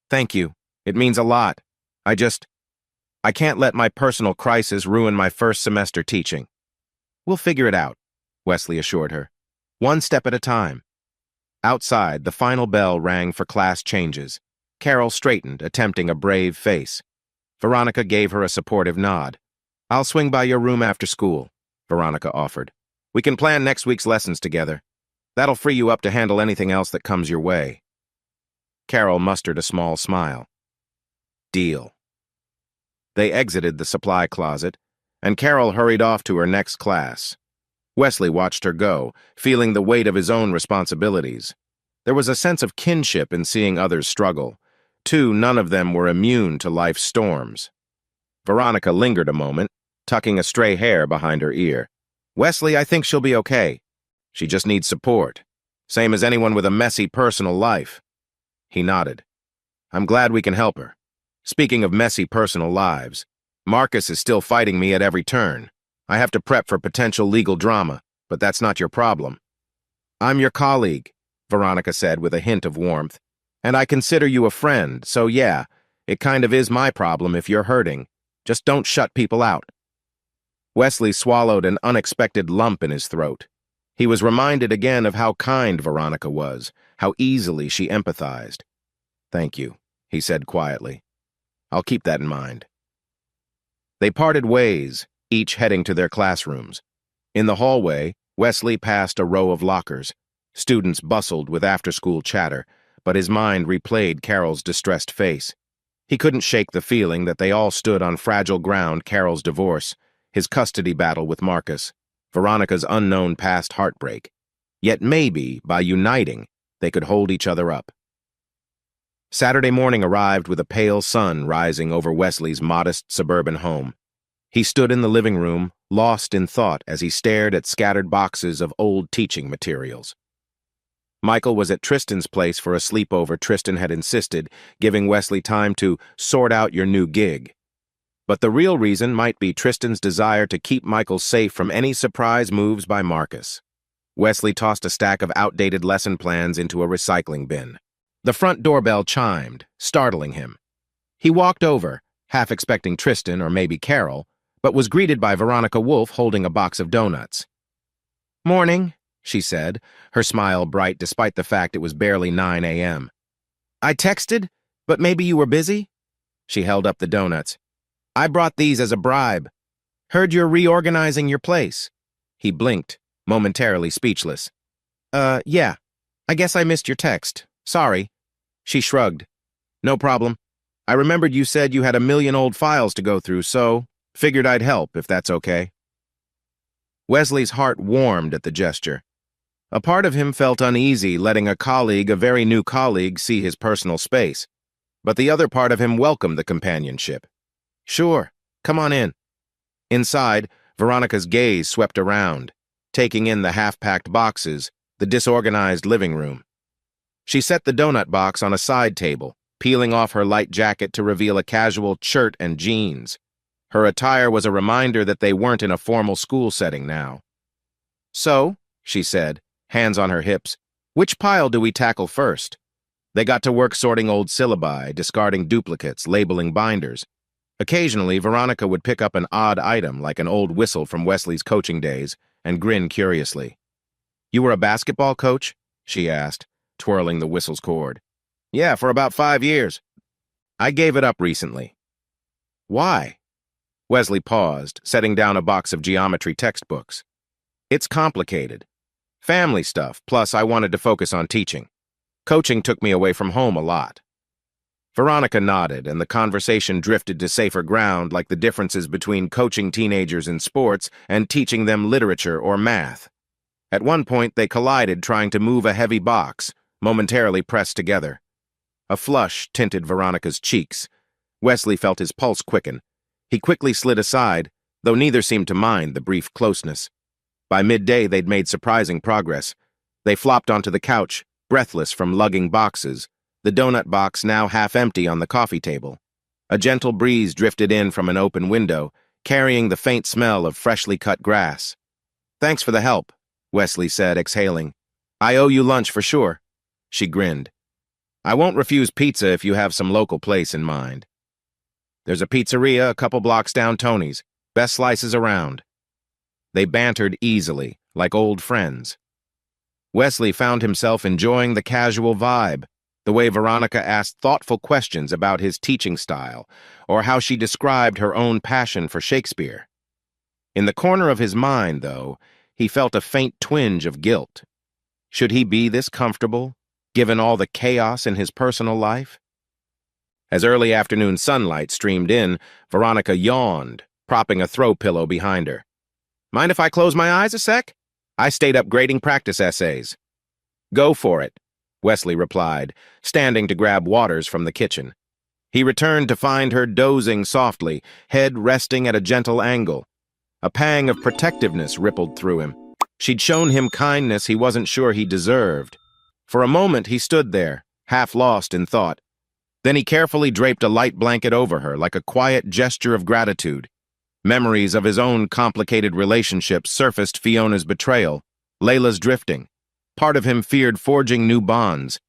"Thank you. It means a lot. I can't let my personal crisis ruin my first semester teaching." "We'll figure it out," Wesley assured her. "One step at a time." Outside, the final bell rang for class changes. Carol straightened, attempting a brave face. Veronica gave her a supportive nod. "I'll swing by your room after school," Veronica offered. "We can plan next week's lessons together. That'll free you up to handle anything else that comes your way." Carol mustered a small smile. "Deal." They exited the supply closet, and Carol hurried off to her next class. Wesley watched her go, feeling the weight of his own responsibilities. There was a sense of kinship in seeing others struggle. None of them were immune to life's storms. Veronica lingered a moment, tucking a stray hair behind her ear. "Wesley, I think she'll be okay. She just needs support. Same as anyone with a messy personal life." He nodded. "I'm glad we can help her. Speaking of messy personal lives, Marcus is still fighting me at every turn. I have to prep for potential legal drama, but that's not your problem." "I'm your colleague," Veronica said with a hint of warmth. "And I consider you a friend, so yeah, it kind of is my problem if you're hurting. Just don't shut people out." Wesley swallowed an unexpected lump in his throat. He was reminded again of how kind Veronica was, how easily she empathized. "Thank you," he said quietly. "I'll keep that in mind." They parted ways, each heading to their classrooms. In the hallway, Wesley passed a row of lockers. Students bustled with after-school chatter, but his mind replayed Carol's distressed face. He couldn't shake the feeling that they all stood on fragile ground: Carol's divorce, his custody battle with Marcus, Veronica's unknown past heartbreak. Yet maybe, by uniting, they could hold each other up. Saturday morning arrived with a pale sun rising over Wesley's modest suburban home. He stood in the living room, lost in thought as he stared at scattered boxes of old teaching materials. Michael was at Tristan's place for a sleepover Tristan had insisted, giving Wesley time to sort out your new gig. But the real reason might be Tristan's desire to keep Michael safe from any surprise moves by Marcus. Wesley tossed a stack of outdated lesson plans into a recycling bin. The front doorbell chimed, startling him. He walked over, half expecting Tristan or maybe Carol, but was greeted by Veronica Wolf holding a box of donuts. "Morning," she said, her smile bright despite the fact it was barely 9 a.m. "I texted, but maybe you were busy?" She held up the donuts. "I brought these as a bribe. Heard you're reorganizing your place." He blinked, momentarily speechless. Yeah. I guess I missed your text. Sorry." She shrugged. "No problem. I remembered you said you had 1,000,000 old files to go through, so figured I'd help, if that's okay." Wesley's heart warmed at the gesture. A part of him felt uneasy letting a very new colleague, see his personal space, but the other part of him welcomed the companionship. "Sure, come on in." Inside, Veronica's gaze swept around, taking in the half-packed boxes, the disorganized living room. She set the donut box on a side table, peeling off her light jacket to reveal a casual shirt and jeans. Her attire was a reminder that they weren't in a formal school setting now. "So," she said, hands on her hips, "which pile do we tackle first?" They got to work sorting old syllabi, discarding duplicates, labeling binders. Occasionally, Veronica would pick up an odd item like an old whistle from Wesley's coaching days and grin curiously. "You were a basketball coach?" she asked, twirling the whistle's cord. "Yeah, for about 5 years. I gave it up recently." "Why?" Wesley paused, setting down a box of geometry textbooks. "It's complicated. Family stuff, plus I wanted to focus on teaching. Coaching took me away from home a lot." Veronica nodded, and the conversation drifted to safer ground like the differences between coaching teenagers in sports and teaching them literature or math. At one point, they collided trying to move a heavy box, momentarily pressed together. A flush tinted Veronica's cheeks. Wesley felt his pulse quicken. He quickly slid aside, though neither seemed to mind the brief closeness. By midday, they'd made surprising progress. They flopped onto the couch, breathless from lugging boxes, the donut box now half empty on the coffee table. A gentle breeze drifted in from an open window, carrying the faint smell of freshly cut grass. "Thanks for the help," Wesley said, exhaling. "I owe you lunch for sure." She grinned. "I won't refuse pizza if you have some local place in mind. There's a pizzeria a couple blocks down Tony's. Best slices around." They bantered easily, like old friends. Wesley found himself enjoying the casual vibe, the way Veronica asked thoughtful questions about his teaching style, or how she described her own passion for Shakespeare. In the corner of his mind, though, he felt a faint twinge of guilt. Should he be this comfortable, given all the chaos in his personal life? As early afternoon sunlight streamed in, Veronica yawned, propping a throw pillow behind her. "Mind if I close my eyes a sec? I stayed up grading practice essays." "Go for it," Wesley replied, standing to grab waters from the kitchen. He returned to find her dozing softly, head resting at a gentle angle. A pang of protectiveness rippled through him. She'd shown him kindness he wasn't sure he deserved. For a moment he stood there, half lost in thought. Then he carefully draped a light blanket over her like a quiet gesture of gratitude. Memories of his own complicated relationships surfaced: Fiona's betrayal, Layla's drifting. Part of him feared forging new bonds.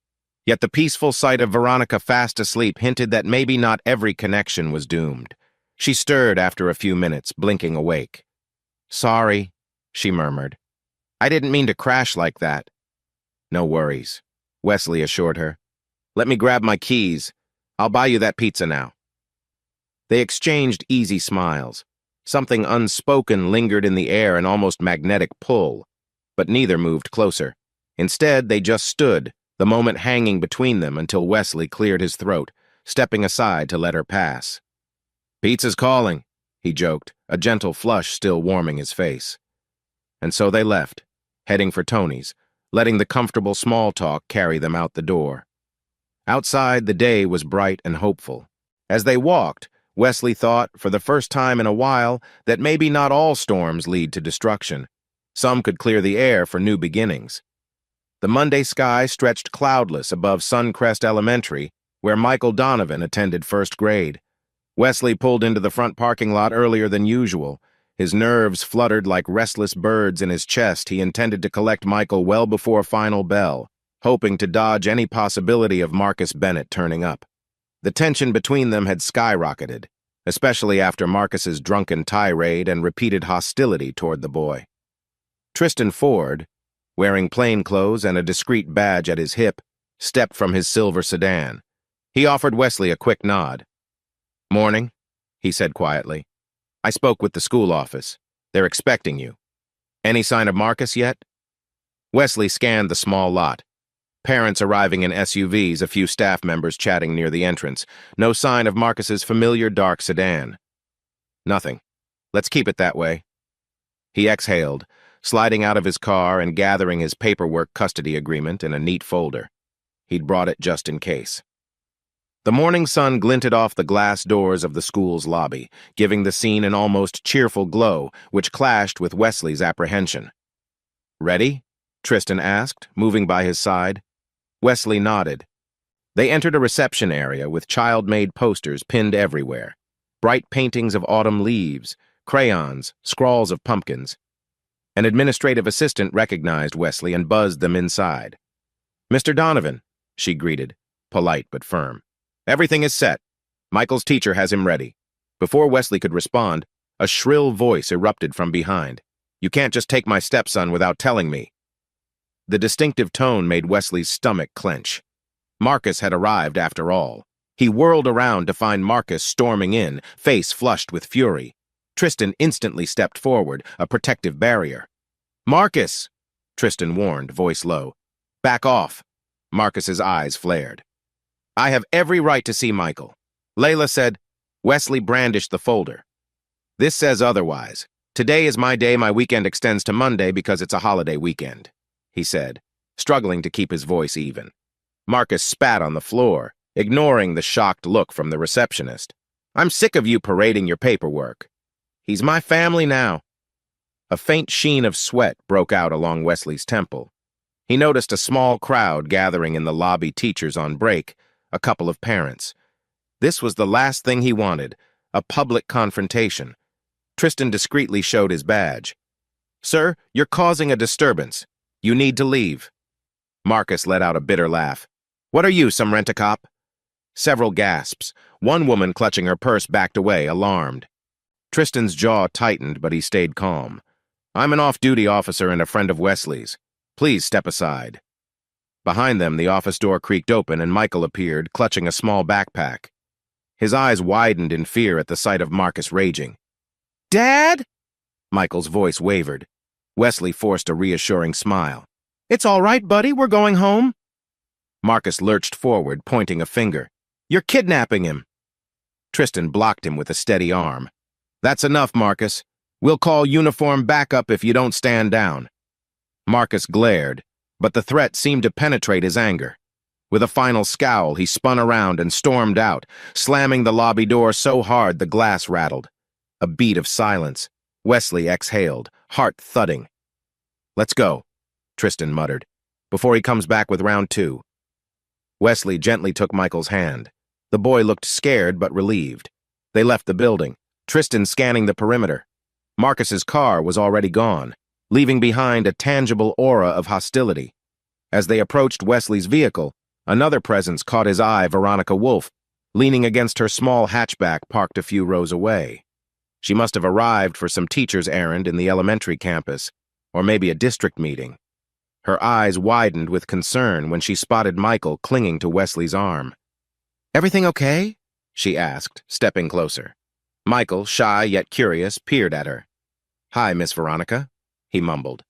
Yet the peaceful sight of Veronica fast asleep hinted that maybe not every connection was doomed. She stirred after a few minutes, blinking awake. "Sorry," she murmured. "I didn't mean to crash like that." "No worries," Wesley assured her. "Let me grab my keys. I'll buy you that pizza now." They exchanged easy smiles. Something unspoken lingered in the air, an almost magnetic pull, but neither moved closer. Instead, they just stood, the moment hanging between them until Wesley cleared his throat, stepping aside to let her pass. "Pizza's calling," he joked, a gentle flush still warming his face. And so they left, heading for Tony's, letting the comfortable small talk carry them out the door. Outside, the day was bright and hopeful. As they walked, Wesley thought, for the first time in a while, that maybe not all storms lead to destruction. Some could clear the air for new beginnings. The Monday sky stretched cloudless above Suncrest Elementary, where Michael Donovan attended first grade. Wesley pulled into the front parking lot earlier than usual. His nerves fluttered like restless birds in his chest. He intended to collect Michael well before final bell, hoping to dodge any possibility of Marcus Bennett turning up. The tension between them had skyrocketed, especially after Marcus's drunken tirade and repeated hostility toward the boy. Tristan Ford, wearing plain clothes and a discreet badge at his hip, stepped from his silver sedan. He offered Wesley a quick nod. "Morning," he said quietly. "I spoke with the school office. They're expecting you. Any sign of Marcus yet?" Wesley scanned the small lot. Parents arriving in SUVs, a few staff members chatting near the entrance. No sign of Marcus's familiar dark sedan. "Nothing. Let's keep it that way." He exhaled, sliding out of his car and gathering his paperwork custody agreement in a neat folder. He'd brought it just in case. The morning sun glinted off the glass doors of the school's lobby, giving the scene an almost cheerful glow, which clashed with Wesley's apprehension. "Ready?" Tristan asked, moving by his side. Wesley nodded. They entered a reception area with child-made posters pinned everywhere. Bright paintings of autumn leaves, crayons, scrawls of pumpkins. An administrative assistant recognized Wesley and buzzed them inside. "Mr. Donovan," she greeted, polite but firm. "Everything is set. Michael's teacher has him ready." Before Wesley could respond, a shrill voice erupted from behind. "You can't just take my stepson without telling me." The distinctive tone made Wesley's stomach clench. Marcus had arrived after all. He whirled around to find Marcus storming in, face flushed with fury. Tristan instantly stepped forward, a protective barrier. "Marcus!" Tristan warned, voice low. "Back off." Marcus's eyes flared. "I have every right to see Michael." Layla said. Wesley brandished the folder. "This says otherwise. Today is my day. My weekend extends to Monday because it's a holiday weekend," he said, struggling to keep his voice even. Marcus spat on the floor, ignoring the shocked look from the receptionist. "I'm sick of you parading your paperwork. He's my family now." A faint sheen of sweat broke out along Wesley's temple. He noticed a small crowd gathering in the lobby, teachers on break, a couple of parents. This was the last thing he wanted, a public confrontation. Tristan discreetly showed his badge. "Sir, you're causing a disturbance. You need to leave." Marcus let out a bitter laugh. "What are you, some rent-a-cop?" Several gasps. One woman clutching her purse backed away, alarmed. Tristan's jaw tightened, but he stayed calm. "I'm an off-duty officer and a friend of Wesley's. Please step aside." Behind them, the office door creaked open and Michael appeared, clutching a small backpack. His eyes widened in fear at the sight of Marcus raging. "Dad?" Michael's voice wavered. Wesley forced a reassuring smile. "It's all right, buddy. We're going home." Marcus lurched forward, pointing a finger. "You're kidnapping him." Tristan blocked him with a steady arm. "That's enough, Marcus. We'll call uniform backup if you don't stand down." Marcus glared, but the threat seemed to penetrate his anger. With a final scowl, he spun around and stormed out, slamming the lobby door so hard the glass rattled. A beat of silence. Wesley exhaled, heart thudding. "Let's go," Tristan muttered, "before he comes back with round two." Wesley gently took Michael's hand. The boy looked scared but relieved. They left the building, Tristan scanning the perimeter. Marcus's car was already gone, leaving behind a tangible aura of hostility. As they approached Wesley's vehicle, another presence caught his eye, Veronica Wolf, leaning against her small hatchback parked a few rows away. She must have arrived for some teacher's errand in the elementary campus, or maybe a district meeting. Her eyes widened with concern when she spotted Michael clinging to Wesley's arm. "Everything okay?" she asked, stepping closer. Michael, shy yet curious, peered at her. "Hi, Miss Veronica," he mumbled.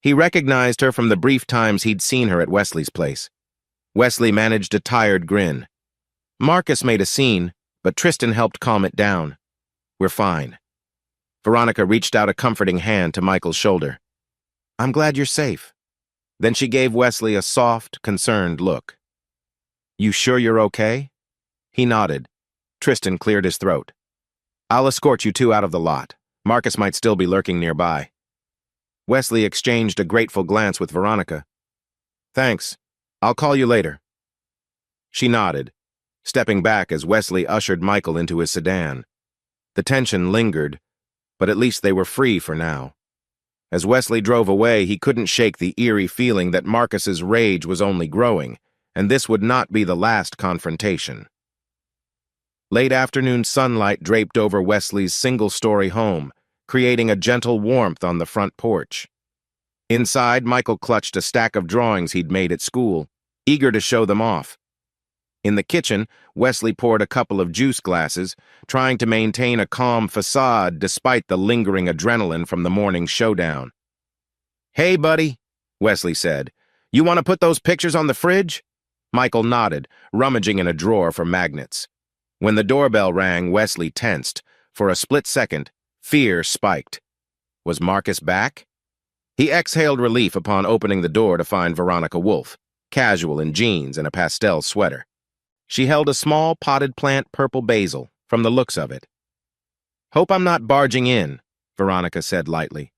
He recognized her from the brief times he'd seen her at Wesley's place. Wesley managed a tired grin. Marcus made a scene, but Tristan helped calm it down. "We're fine." Veronica reached out a comforting hand to Michael's shoulder. "I'm glad you're safe." Then she gave Wesley a soft, concerned look. You sure you're okay? He nodded. Tristan cleared his throat. I'll escort you two out of the lot. Marcus might still be lurking nearby. Wesley exchanged a grateful glance with Veronica. Thanks. I'll call you later. She nodded, stepping back as Wesley ushered Michael into his sedan. The tension lingered, but at least they were free for now. As Wesley drove away, he couldn't shake the eerie feeling that Marcus's rage was only growing, and this would not be the last confrontation. Late afternoon sunlight draped over Wesley's single-story home, creating a gentle warmth on the front porch. Inside, Michael clutched a stack of drawings he'd made at school, eager to show them off. In the kitchen, Wesley poured a couple of juice glasses, trying to maintain a calm facade despite the lingering adrenaline from the morning showdown. Hey, buddy, Wesley said. You want to put those pictures on the fridge? Michael nodded, rummaging in a drawer for magnets. When the doorbell rang, Wesley tensed. For a split second, fear spiked. Was Marcus back? He exhaled relief upon opening the door to find Veronica Wolf, casual in jeans and a pastel sweater. She held a small potted plant purple basil, from the looks of it. Hope I'm not barging in, Veronica said lightly.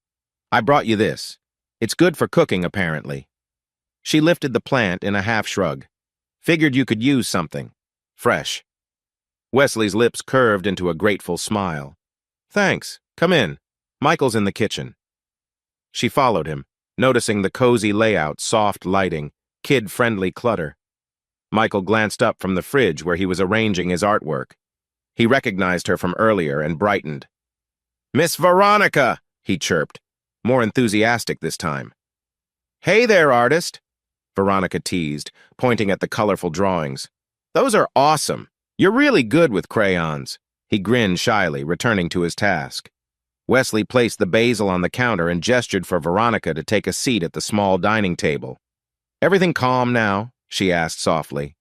I brought you this. It's good for cooking, apparently. She lifted the plant in a half-shrug. Figured you could use something. Fresh. Wesley's lips curved into a grateful smile. Thanks. Come in. Michael's in the kitchen. She followed him, noticing the cozy layout, soft lighting, kid-friendly clutter. Michael glanced up from the fridge where he was arranging his artwork. He recognized her from earlier and brightened. Miss Veronica, he chirped, more enthusiastic this time. Hey there, artist, Veronica teased, pointing at the colorful drawings. Those are awesome. You're really good with crayons. He grinned shyly, returning to his task. Wesley placed the basil on the counter and gestured for Veronica to take a seat at the small dining table. Everything calm now? She asked softly.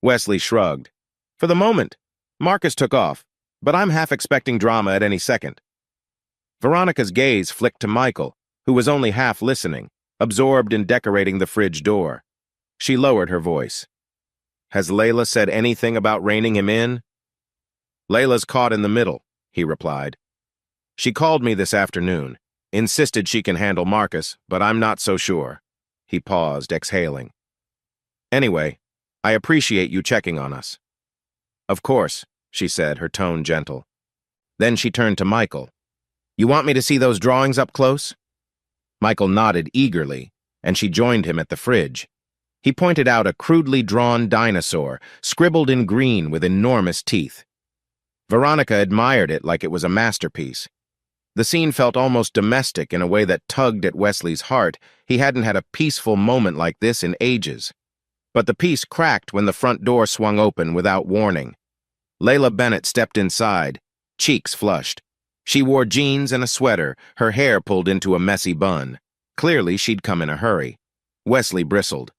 Wesley shrugged. For the moment. Marcus took off, but I'm half expecting drama at any second. Veronica's gaze flicked to Michael, who was only half listening, absorbed in decorating the fridge door. She lowered her voice. Has Layla said anything about reining him in? Layla's caught in the middle, he replied. She called me this afternoon, insisted she can handle Marcus, but I'm not so sure. He paused, exhaling. Anyway, I appreciate you checking on us. Of course, she said, her tone gentle. Then she turned to Michael. You want me to see those drawings up close? Michael nodded eagerly, and she joined him at the fridge. He pointed out a crudely drawn dinosaur, scribbled in green with enormous teeth. Veronica admired it like it was a masterpiece. The scene felt almost domestic in a way that tugged at Wesley's heart. He hadn't had a peaceful moment like this in ages. But the piece cracked when the front door swung open without warning. Layla Bennett stepped inside, cheeks flushed. She wore jeans and a sweater, her hair pulled into a messy bun. Clearly, she'd come in a hurry. Wesley bristled.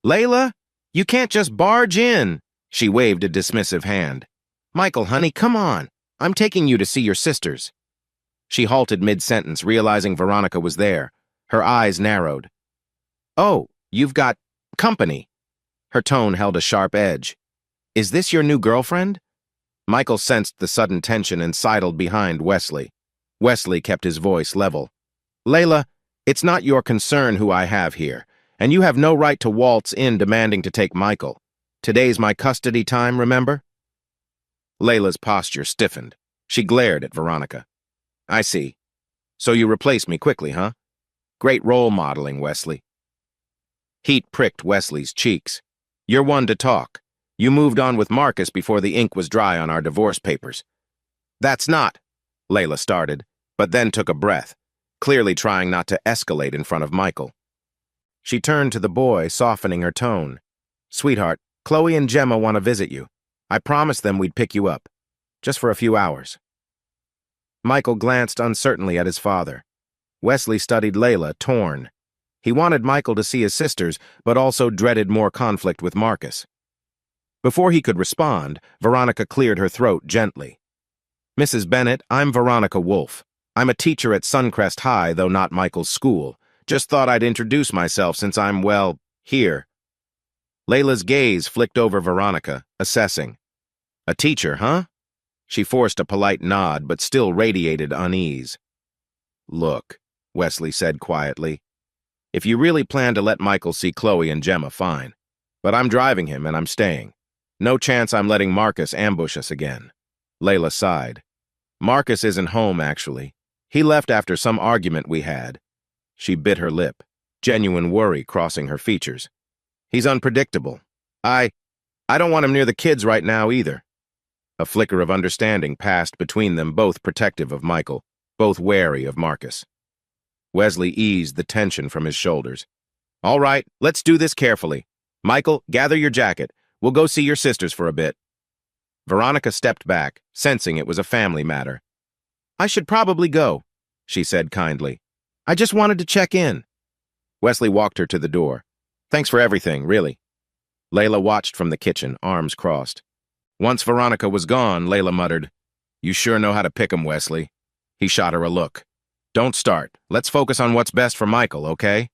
Layla, you can't just barge in. She waved a dismissive hand. Michael, honey, come on. I'm taking you to see your sisters. She halted mid-sentence, realizing Veronica was there. Her eyes narrowed. Oh, you've got company. Her tone held a sharp edge. Is this your new girlfriend? Michael sensed the sudden tension and sidled behind Wesley. Wesley kept his voice level. Layla, it's not your concern who I have here, and you have no right to waltz in demanding to take Michael. Today's my custody time, remember? Layla's posture stiffened. She glared at Veronica. I see. So you replaced me quickly, huh? Great role modeling, Wesley. Heat pricked Wesley's cheeks. You're one to talk. You moved on with Marcus before the ink was dry on our divorce papers. That's not, Layla started, but then took a breath, clearly trying not to escalate in front of Michael. She turned to the boy, softening her tone. Sweetheart, Chloe and Gemma want to visit you. I promised them we'd pick you up, just for a few hours. Michael glanced uncertainly at his father. Wesley studied Layla, torn. He wanted Michael to see his sisters, but also dreaded more conflict with Marcus. Before he could respond, Veronica cleared her throat gently. Mrs. Bennett, I'm Veronica Wolf. I'm a teacher at Suncrest High, though not Michael's school. Just thought I'd introduce myself since I'm, well, here. Layla's gaze flicked over Veronica, assessing. A teacher, huh? She forced a polite nod, but still radiated unease. Look, Wesley said quietly. If you really plan to let Michael see Chloe and Gemma, fine. But I'm driving him and I'm staying. No chance I'm letting Marcus ambush us again. Layla sighed. Marcus isn't home, actually. He left after some argument we had. She bit her lip, genuine worry crossing her features. He's unpredictable. I don't want him near the kids right now either. A flicker of understanding passed between them, both protective of Michael, both wary of Marcus. Wesley eased the tension from his shoulders. All right, let's do this carefully. Michael, gather your jacket. We'll go see your sisters for a bit. Veronica stepped back, sensing it was a family matter. I should probably go, she said kindly. I just wanted to check in. Wesley walked her to the door. Thanks for everything, really. Layla watched from the kitchen, arms crossed. Once Veronica was gone, Layla muttered, You sure know how to pick 'em, Wesley. He shot her a look. Don't start. Let's focus on what's best for Michael, okay?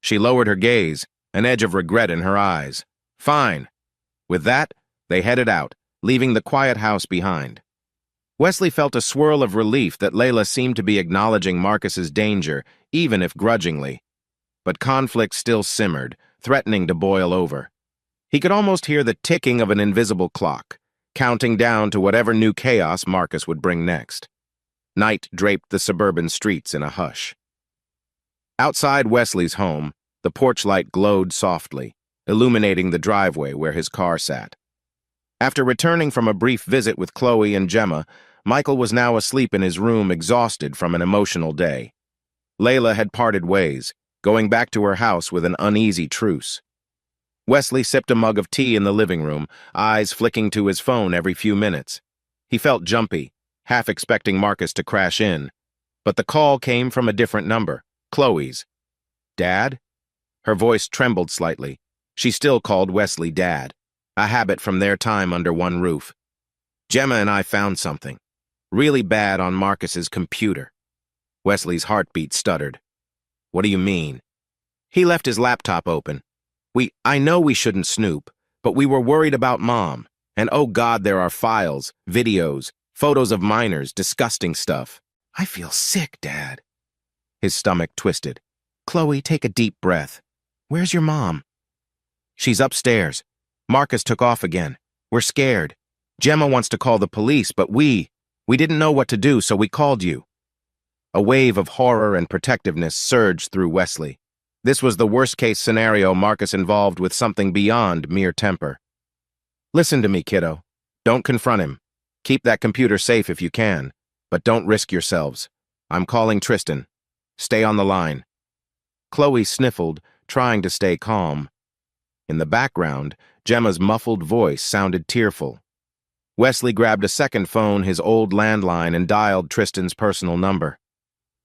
She lowered her gaze, an edge of regret in her eyes. Fine. With that, they headed out, leaving the quiet house behind. Wesley felt a swirl of relief that Layla seemed to be acknowledging Marcus's danger, even if grudgingly. But conflict still simmered, threatening to boil over. He could almost hear the ticking of an invisible clock, counting down to whatever new chaos Marcus would bring next. Night draped the suburban streets in a hush. Outside Wesley's home, the porch light glowed softly, illuminating the driveway where his car sat. After returning from a brief visit with Chloe and Gemma, Michael was now asleep in his room, exhausted from an emotional day. Layla had parted ways, going back to her house with an uneasy truce. Wesley sipped a mug of tea in the living room, eyes flicking to his phone every few minutes. He felt jumpy, half expecting Marcus to crash in. But the call came from a different number, Chloe's. Dad? Her voice trembled slightly. She still called Wesley Dad, a habit from their time under one roof. Gemma and I found something. Really bad on Marcus's computer. Wesley's heartbeat stuttered. What do you mean? He left his laptop open. I know we shouldn't snoop, but we were worried about Mom. And oh God, there are files, videos, photos of minors, disgusting stuff. I feel sick, Dad. His stomach twisted. Chloe, take a deep breath. Where's your mom? She's upstairs. Marcus took off again. We're scared. Gemma wants to call the police, but we didn't know what to do, so we called you. A wave of horror and protectiveness surged through Wesley. This was the worst-case scenario Marcus involved with something beyond mere temper. Listen to me, kiddo. Don't confront him. Keep that computer safe if you can, but don't risk yourselves. I'm calling Tristan. Stay on the line. Chloe sniffled, trying to stay calm. In the background, Gemma's muffled voice sounded tearful. Wesley grabbed a second phone, his old landline, and dialed Tristan's personal number.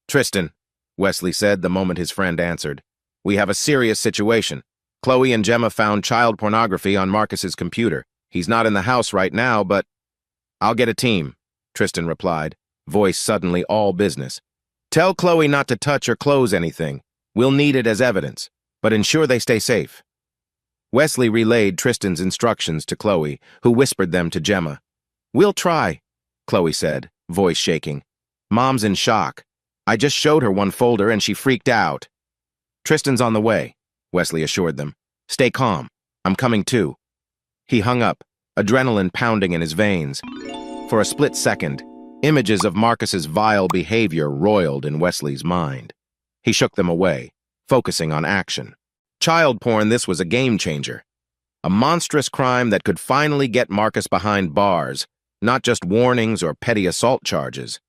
Tristan, Wesley said the moment his friend answered. We have a serious situation. Chloe and Gemma found child pornography on Marcus's computer. He's not in the house right now, but... I'll get a team, Tristan replied, voice suddenly all business. Tell Chloe not to touch or close anything. We'll need it as evidence, but ensure they stay safe. Wesley relayed Tristan's instructions to Chloe, who whispered them to Gemma. We'll try, Chloe said, voice shaking. Mom's in shock. I just showed her one folder and she freaked out. Tristan's on the way, Wesley assured them. Stay calm. I'm coming too. He hung up, adrenaline pounding in his veins. For a split second, images of Marcus's vile behavior roiled in Wesley's mind. He shook them away, focusing on action. Child porn, this was a game changer. A monstrous crime that could finally get Marcus behind bars, not just warnings or petty assault charges.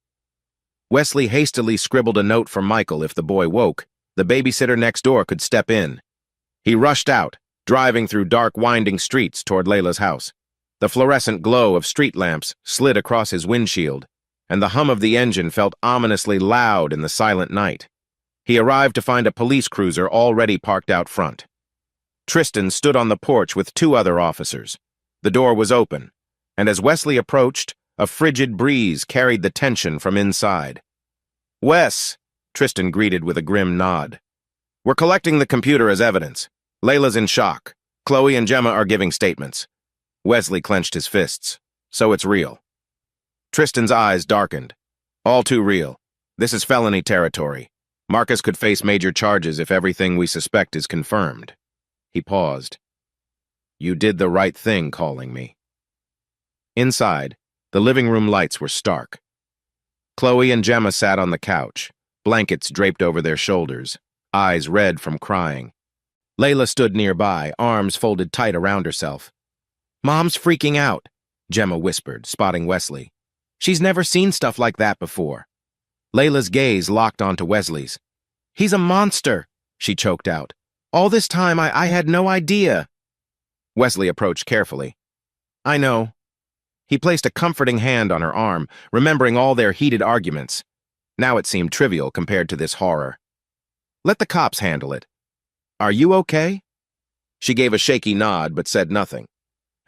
Wesley hastily scribbled a note for Michael if the boy woke. The babysitter next door could step in. He rushed out, driving through dark, winding streets toward Layla's house. The fluorescent glow of street lamps slid across his windshield, and the hum of the engine felt ominously loud in the silent night. He arrived to find a police cruiser already parked out front. Tristan stood on the porch with two other officers. The door was open, and as Wesley approached, a frigid breeze carried the tension from inside. Wes, Tristan greeted with a grim nod. We're collecting the computer as evidence. Layla's in shock. Chloe and Gemma are giving statements. Wesley clenched his fists. So it's real. Tristan's eyes darkened. All too real. This is felony territory. Marcus could face major charges if everything we suspect is confirmed. He paused. You did the right thing calling me. Inside, the living room lights were stark. Chloe and Gemma sat on the couch, blankets draped over their shoulders, eyes red from crying. Layla stood nearby, arms folded tight around herself. Mom's freaking out, Gemma whispered, spotting Wesley. She's never seen stuff like that before. Layla's gaze locked onto Wesley's. He's a monster, she choked out. All this time, I had no idea. Wesley approached carefully. I know. He placed a comforting hand on her arm, remembering all their heated arguments. Now it seemed trivial compared to this horror. Let the cops handle it. Are you okay? She gave a shaky nod but said nothing.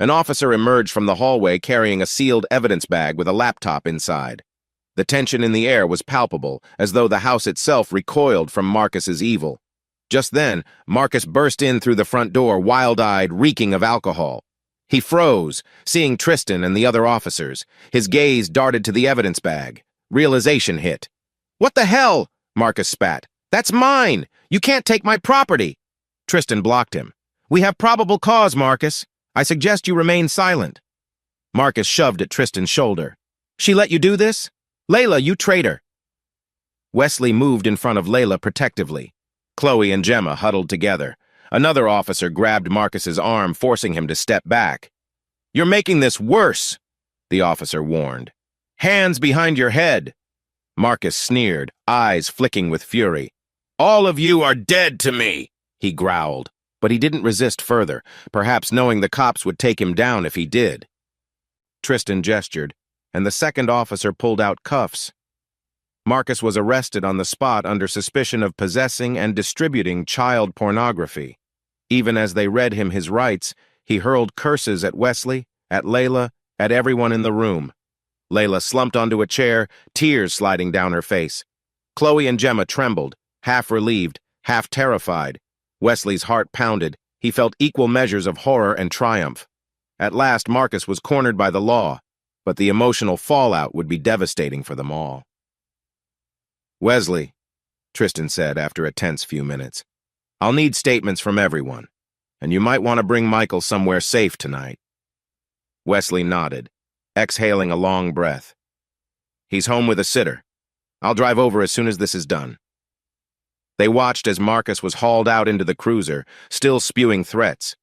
An officer emerged from the hallway carrying a sealed evidence bag with a laptop inside. The tension in the air was palpable, as though the house itself recoiled from Marcus's evil. Just then, Marcus burst in through the front door, wild-eyed, reeking of alcohol. He froze, seeing Tristan and the other officers. His gaze darted to the evidence bag. Realization hit. What the hell? Marcus spat. That's mine! You can't take my property! Tristan blocked him. We have probable cause, Marcus. I suggest you remain silent. Marcus shoved at Tristan's shoulder. She let you do this? Layla, you traitor! Wesley moved in front of Layla protectively. Chloe and Gemma huddled together. Another officer grabbed Marcus's arm, forcing him to step back. You're making this worse, the officer warned. Hands behind your head. Marcus sneered, eyes flicking with fury. All of you are dead to me, he growled. But he didn't resist further, perhaps knowing the cops would take him down if he did. Tristan gestured, and the second officer pulled out cuffs. Marcus was arrested on the spot under suspicion of possessing and distributing child pornography. Even as they read him his rights, he hurled curses at Wesley, at Layla, at everyone in the room. Layla slumped onto a chair, tears sliding down her face. Chloe and Gemma trembled, half relieved, half terrified. Wesley's heart pounded. He felt equal measures of horror and triumph. At last, Marcus was cornered by the law, but the emotional fallout would be devastating for them all. Wesley, Tristan said after a tense few minutes, I'll need statements from everyone, and you might want to bring Michael somewhere safe tonight. Wesley nodded, exhaling a long breath. He's home with a sitter. I'll drive over as soon as this is done. They watched as Marcus was hauled out into the cruiser, still spewing threats.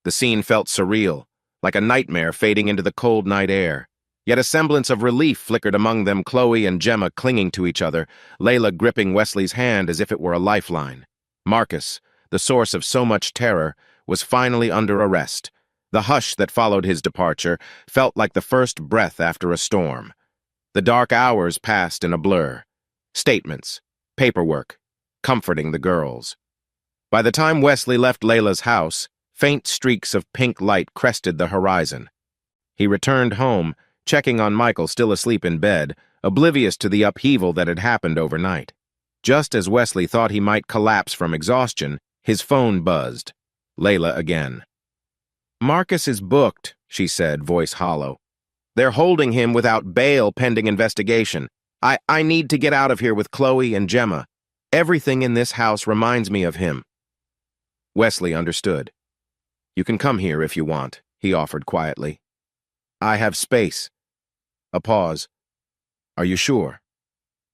The scene felt surreal, like a nightmare fading into the cold night air. Yet a semblance of relief flickered among them, Chloe and Gemma clinging to each other, Layla gripping Wesley's hand as if it were a lifeline. Marcus, the source of so much terror, was finally under arrest. The hush that followed his departure felt like the first breath after a storm. The dark hours passed in a blur. Statements, paperwork, comforting the girls. By the time Wesley left Layla's house, faint streaks of pink light crested the horizon. He returned home, checking on Michael still asleep in bed, oblivious to the upheaval that had happened overnight. Just as Wesley thought he might collapse from exhaustion, his phone buzzed. Layla again. Marcus is booked, she said, voice hollow. They're holding him without bail pending investigation. I need to get out of here with Chloe and Gemma. Everything in this house reminds me of him. Wesley understood. You can come here if you want, he offered quietly. I have space. A pause. Are you sure?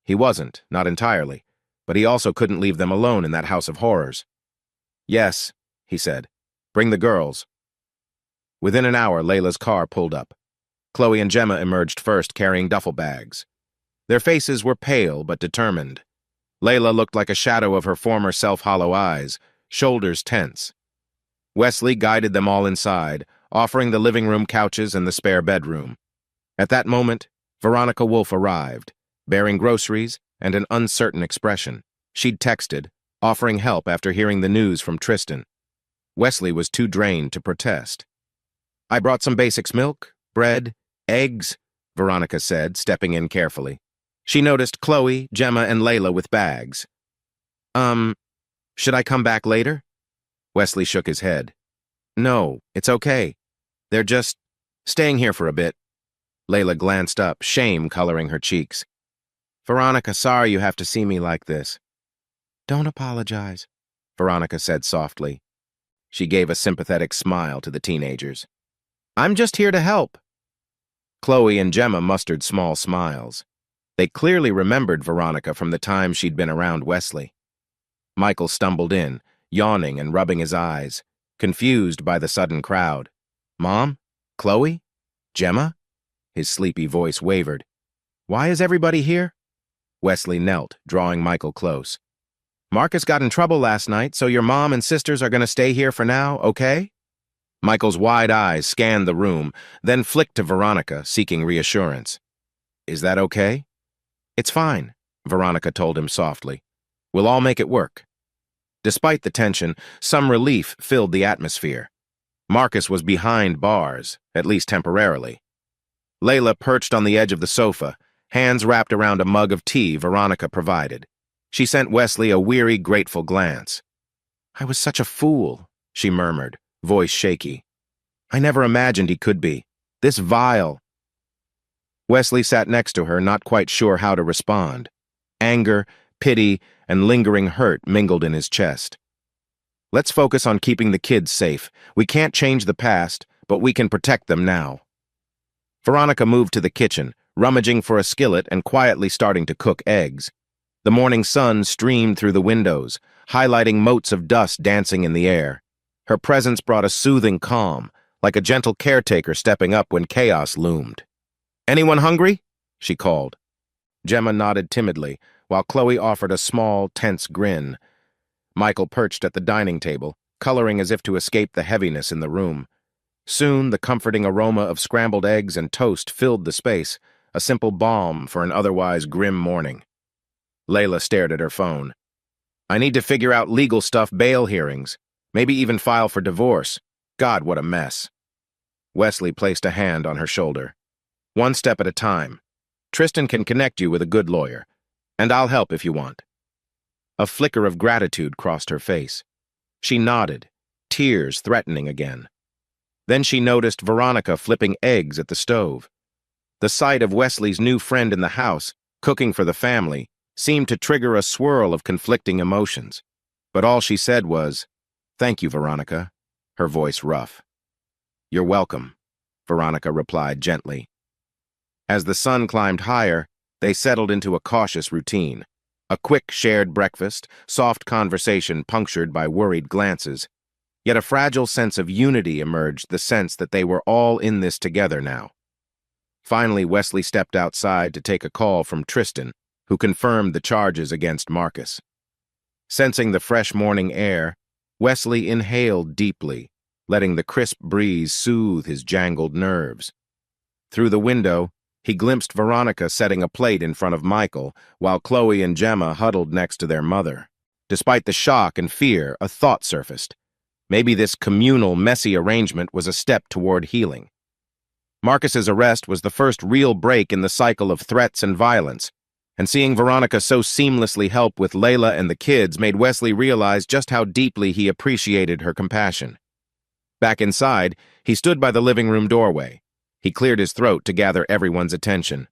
He wasn't, not entirely, but he also couldn't leave them alone in that house of horrors. Yes, he said. Bring the girls. Within an hour, Layla's car pulled up. Chloe and Gemma emerged first, carrying duffel bags. Their faces were pale but determined. Layla looked like a shadow of her former self, hollow eyes, shoulders tense. Wesley guided them all inside, offering the living room couches and the spare bedroom. At that moment, Veronica Wolf arrived, bearing groceries and an uncertain expression. She'd texted, offering help after hearing the news from Tristan. Wesley was too drained to protest. I brought some basics: milk, bread, eggs, Veronica said, stepping in carefully. She noticed Chloe, Gemma, and Layla with bags. Should I come back later? Wesley shook his head. No, it's okay. They're just staying here for a bit. Layla glanced up, shame coloring her cheeks. Veronica, sorry you have to see me like this. Don't apologize, Veronica said softly. She gave a sympathetic smile to the teenagers. I'm just here to help. Chloe and Gemma mustered small smiles. They clearly remembered Veronica from the time she'd been around Wesley. Michael stumbled in, yawning and rubbing his eyes, confused by the sudden crowd. Mom? Chloe? Gemma? His sleepy voice wavered. Why is everybody here? Wesley knelt, drawing Michael close. Marcus got in trouble last night, so your mom and sisters are going to stay here for now, okay? Michael's wide eyes scanned the room, then flicked to Veronica, seeking reassurance. Is that okay? It's fine, Veronica told him softly. We'll all make it work. Despite the tension, some relief filled the atmosphere. Marcus was behind bars, at least temporarily. Layla perched on the edge of the sofa, hands wrapped around a mug of tea Veronica provided. She sent Wesley a weary, grateful glance. I was such a fool, she murmured, voice shaky. I never imagined he could be. This vile. Wesley sat next to her, not quite sure how to respond. Anger, pity, and lingering hurt mingled in his chest. Let's focus on keeping the kids safe. We can't change the past, but we can protect them now. Veronica moved to the kitchen, rummaging for a skillet and quietly starting to cook eggs. The morning sun streamed through the windows, highlighting motes of dust dancing in the air. Her presence brought a soothing calm, like a gentle caretaker stepping up when chaos loomed. Anyone hungry? She called. Gemma nodded timidly, while Chloe offered a small, tense grin. Michael perched at the dining table, coloring as if to escape the heaviness in the room. Soon, the comforting aroma of scrambled eggs and toast filled the space, a simple balm for an otherwise grim morning. Layla stared at her phone. I need to figure out legal stuff, bail hearings, maybe even file for divorce. God, what a mess. Wesley placed a hand on her shoulder. One step at a time. Tristan can connect you with a good lawyer, and I'll help if you want. A flicker of gratitude crossed her face. She nodded, tears threatening again. Then she noticed Veronica flipping eggs at the stove. The sight of Wesley's new friend in the house, cooking for the family, seemed to trigger a swirl of conflicting emotions. But all she said was, Thank you, Veronica, her voice rough. You're welcome, Veronica replied gently. As the sun climbed higher, they settled into a cautious routine. A quick shared breakfast, soft conversation punctured by worried glances. Yet a fragile sense of unity emerged, the sense that they were all in this together now. Finally, Wesley stepped outside to take a call from Tristan, who confirmed the charges against Marcus. Sensing the fresh morning air, Wesley inhaled deeply, letting the crisp breeze soothe his jangled nerves. Through the window, he glimpsed Veronica setting a plate in front of Michael, while Chloe and Gemma huddled next to their mother. Despite the shock and fear, a thought surfaced. Maybe this communal, messy arrangement was a step toward healing. Marcus's arrest was the first real break in the cycle of threats and violence, and seeing Veronica so seamlessly help with Layla and the kids made Wesley realize just how deeply he appreciated her compassion. Back inside, he stood by the living room doorway. He cleared his throat to gather everyone's attention.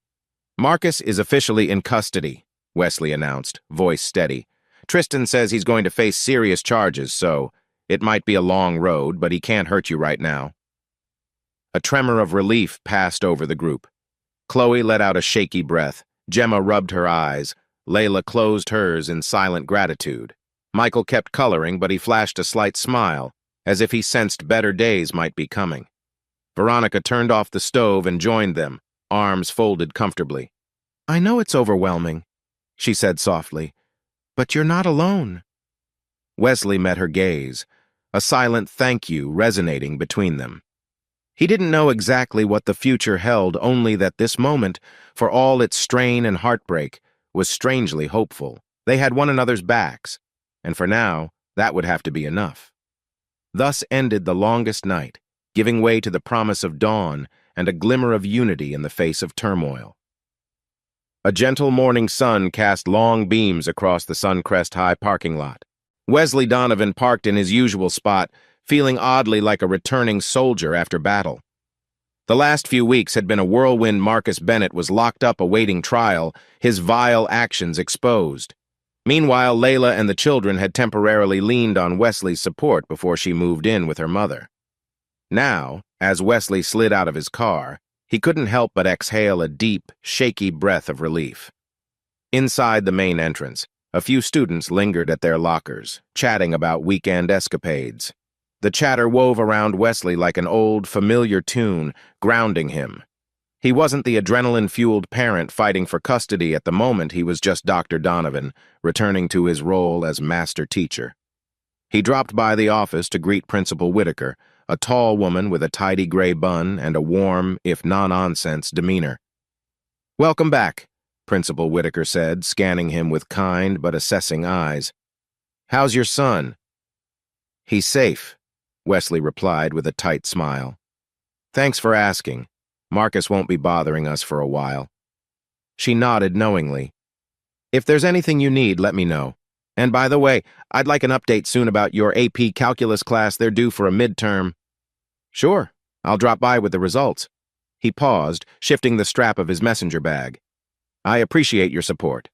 Marcus is officially in custody, Wesley announced, voice steady. Tristan says he's going to face serious charges, so it might be a long road, but he can't hurt you right now. A tremor of relief passed over the group. Chloe let out a shaky breath. Gemma rubbed her eyes. Layla closed hers in silent gratitude. Michael kept coloring, but he flashed a slight smile, as if he sensed better days might be coming. Veronica turned off the stove and joined them, arms folded comfortably. I know it's overwhelming, she said softly, but you're not alone. Wesley met her gaze, a silent thank you resonating between them. He didn't know exactly what the future held, only that this moment, for all its strain and heartbreak, was strangely hopeful. They had one another's backs, and for now, that would have to be enough. Thus ended the longest night, giving way to the promise of dawn and a glimmer of unity in the face of turmoil. A gentle morning sun cast long beams across the Suncrest High parking lot. Wesley Donovan parked in his usual spot, feeling oddly like a returning soldier after battle. The last few weeks had been a whirlwind. Marcus Bennett was locked up awaiting trial, his vile actions exposed. Meanwhile, Layla and the children had temporarily leaned on Wesley's support before she moved in with her mother. Now, as Wesley slid out of his car, he couldn't help but exhale a deep, shaky breath of relief. Inside the main entrance, a few students lingered at their lockers, chatting about weekend escapades. The chatter wove around Wesley like an old, familiar tune, grounding him. He wasn't the adrenaline-fueled parent fighting for custody at the moment. He was just Dr. Donovan, returning to his role as master teacher. He dropped by the office to greet Principal Whitaker, a tall woman with a tidy gray bun and a warm, if no-nonsense, demeanor. "Welcome back," Principal Whitaker said, scanning him with kind but assessing eyes. "How's your son?" "He's safe," Wesley replied with a tight smile. "Thanks for asking. Marcus won't be bothering us for a while." She nodded knowingly. "If there's anything you need, let me know. And by the way, I'd like an update soon about your AP Calculus class. They're due for a midterm." "Sure, I'll drop by with the results." He paused, shifting the strap of his messenger bag. "I appreciate your support."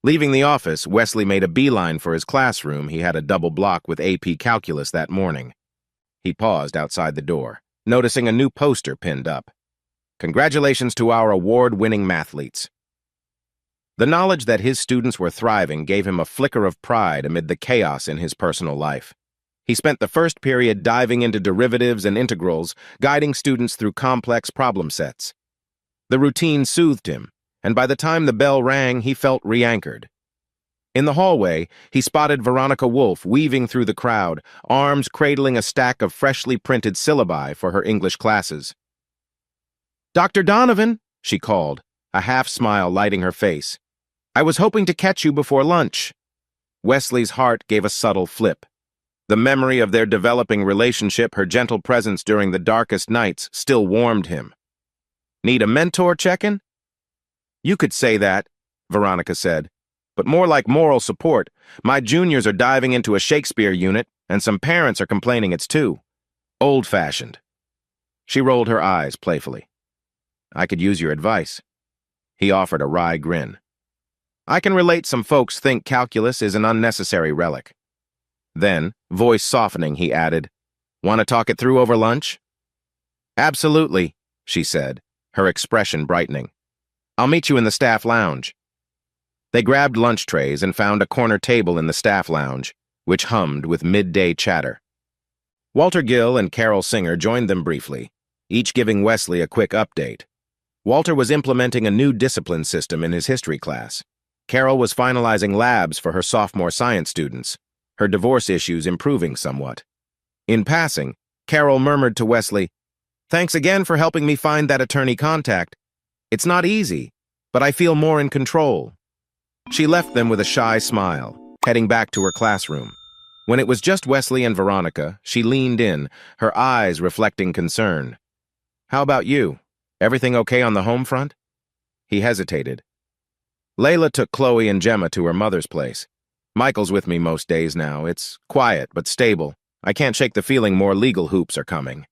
Leaving the office, Wesley made a beeline for his classroom. He had a double block with AP Calculus that morning. He paused outside the door, noticing a new poster pinned up. "Congratulations to our award-winning mathletes." The knowledge that his students were thriving gave him a flicker of pride amid the chaos in his personal life. He spent the first period diving into derivatives and integrals, guiding students through complex problem sets. The routine soothed him, and by the time the bell rang, he felt re-anchored. In the hallway, he spotted Veronica Wolf weaving through the crowd, arms cradling a stack of freshly printed syllabi for her English classes. "Dr. Donovan," she called, a half-smile lighting her face. "I was hoping to catch you before lunch." Wesley's heart gave a subtle flip. The memory of their developing relationship, her gentle presence during the darkest nights, still warmed him. "Need a mentor check-in?" "You could say that," Veronica said, "but more like moral support. My juniors are diving into a Shakespeare unit, and some parents are complaining it's too old-fashioned." She rolled her eyes playfully. "I could use your advice." He offered a wry grin. "I can relate. Some folks think calculus is an unnecessary relic." Then, voice softening, he added, "Want to talk it through over lunch?" "Absolutely," she said, her expression brightening. "I'll meet you in the staff lounge." They grabbed lunch trays and found a corner table in the staff lounge, which hummed with midday chatter. Walter Gill and Carol Singer joined them briefly, each giving Wesley a quick update. Walter was implementing a new discipline system in his history class. Carol was finalizing labs for her sophomore science students, her divorce issues improving somewhat. In passing, Carol murmured to Wesley, "Thanks again for helping me find that attorney contact. It's not easy, but I feel more in control." She left them with a shy smile, heading back to her classroom. When it was just Wesley and Veronica, she leaned in, her eyes reflecting concern. "How about you? Everything okay on the home front?" He hesitated. "Layla took Chloe and Gemma to her mother's place. Michael's with me most days now. It's quiet but stable. I can't shake the feeling more legal hoops are coming."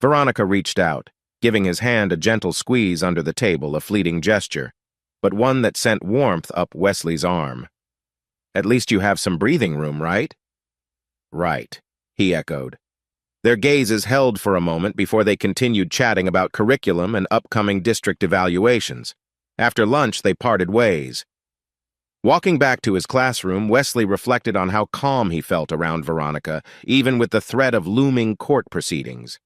Veronica reached out, giving his hand a gentle squeeze under the table, a fleeting gesture, but one that sent warmth up Wesley's arm. "At least you have some breathing room, right?" "Right," he echoed. Their gazes held for a moment before they continued chatting about curriculum and upcoming district evaluations. After lunch, they parted ways. Walking back to his classroom, Wesley reflected on how calm he felt around Veronica, even with the threat of looming court proceedings.